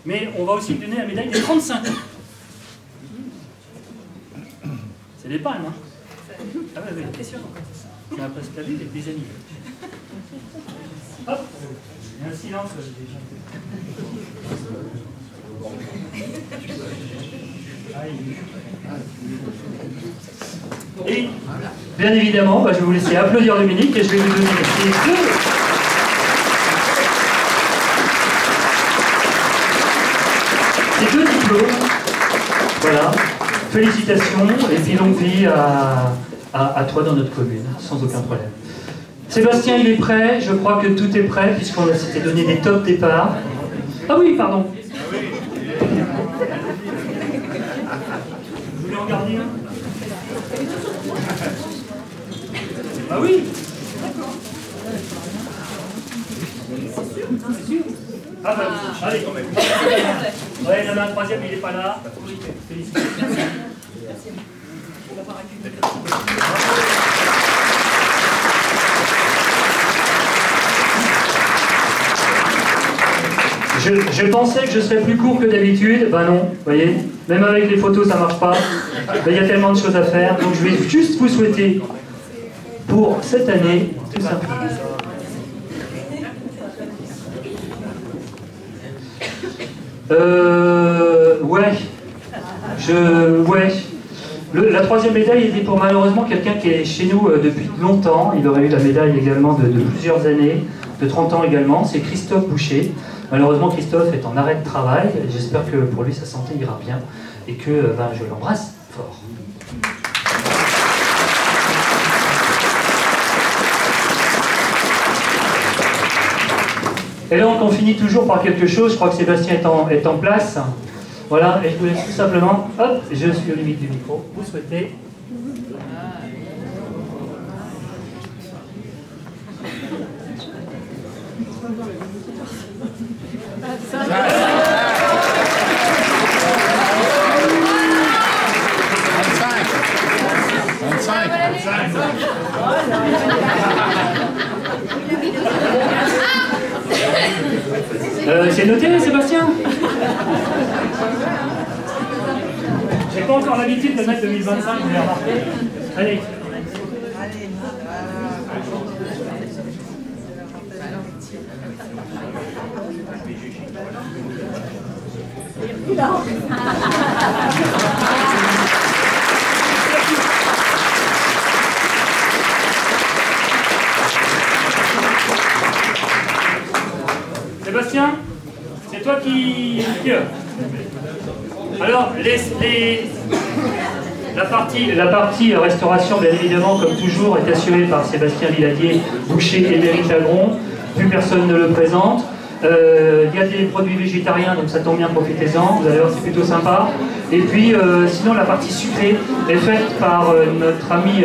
Mais on va aussi lui donner la médaille des 35 ans. C'est des palmes, hein? Ah ouais. C'est un presque la vie avec des amis. Hop. Il y a un silence déjà. Et bien évidemment, je vais vous laisser applaudir Dominique et je vais vous donner ces 2 diplômes. Voilà. Félicitations et puis longue vie à toi dans notre commune, sans aucun problème. Sébastien, il est prêt. Je crois que tout est prêt puisqu'on s'était donné des top départs. Ah oui, pardon. Vous voulez en garder un? Ah oui. Ah bah, allez quand même. Ouais, il y en a un troisième, il n'est pas là. Félicitations. Je pensais que je serais plus court que d'habitude, ben non, vous voyez, même avec les photos ça marche pas, il y a tellement de choses à faire, donc je vais juste vous souhaiter pour cette année, tout simplement. La troisième médaille était pour malheureusement quelqu'un qui est chez nous depuis longtemps. Il aurait eu la médaille également de plusieurs années, de 30 ans également. C'est Christophe Boucher. Malheureusement, Christophe est en arrêt de travail. J'espère que pour lui, sa santé ira bien et que je l'embrasse fort. Et donc, on finit toujours par quelque chose. Je crois que Sébastien est en place. Voilà, et je vous laisse tout simplement. Hop, je suis aux limites du micro. Vous souhaitez. C'est noté, Sébastien? J'ai pas encore l'habitude de mettre 2025, vous l'avez remarqué. Allez. Sébastien, c'est toi qui... Alors, la partie restauration, bien évidemment, comme toujours, est assurée par Sébastien Villadier, boucher et Méric Lagron. Plus personne ne le présente. Il y a des produits végétariens, donc ça tombe bien, profitez-en. Vous allez voir, c'est plutôt sympa. Et puis, sinon, la partie sucrée est faite par notre ami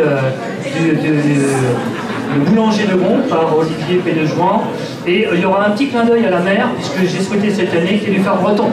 le boulanger de Bron, par Olivier Pédejouan. Et il y aura un petit clin d'œil à la mer, puisque j'ai souhaité cette année qu'il y ait du phare breton.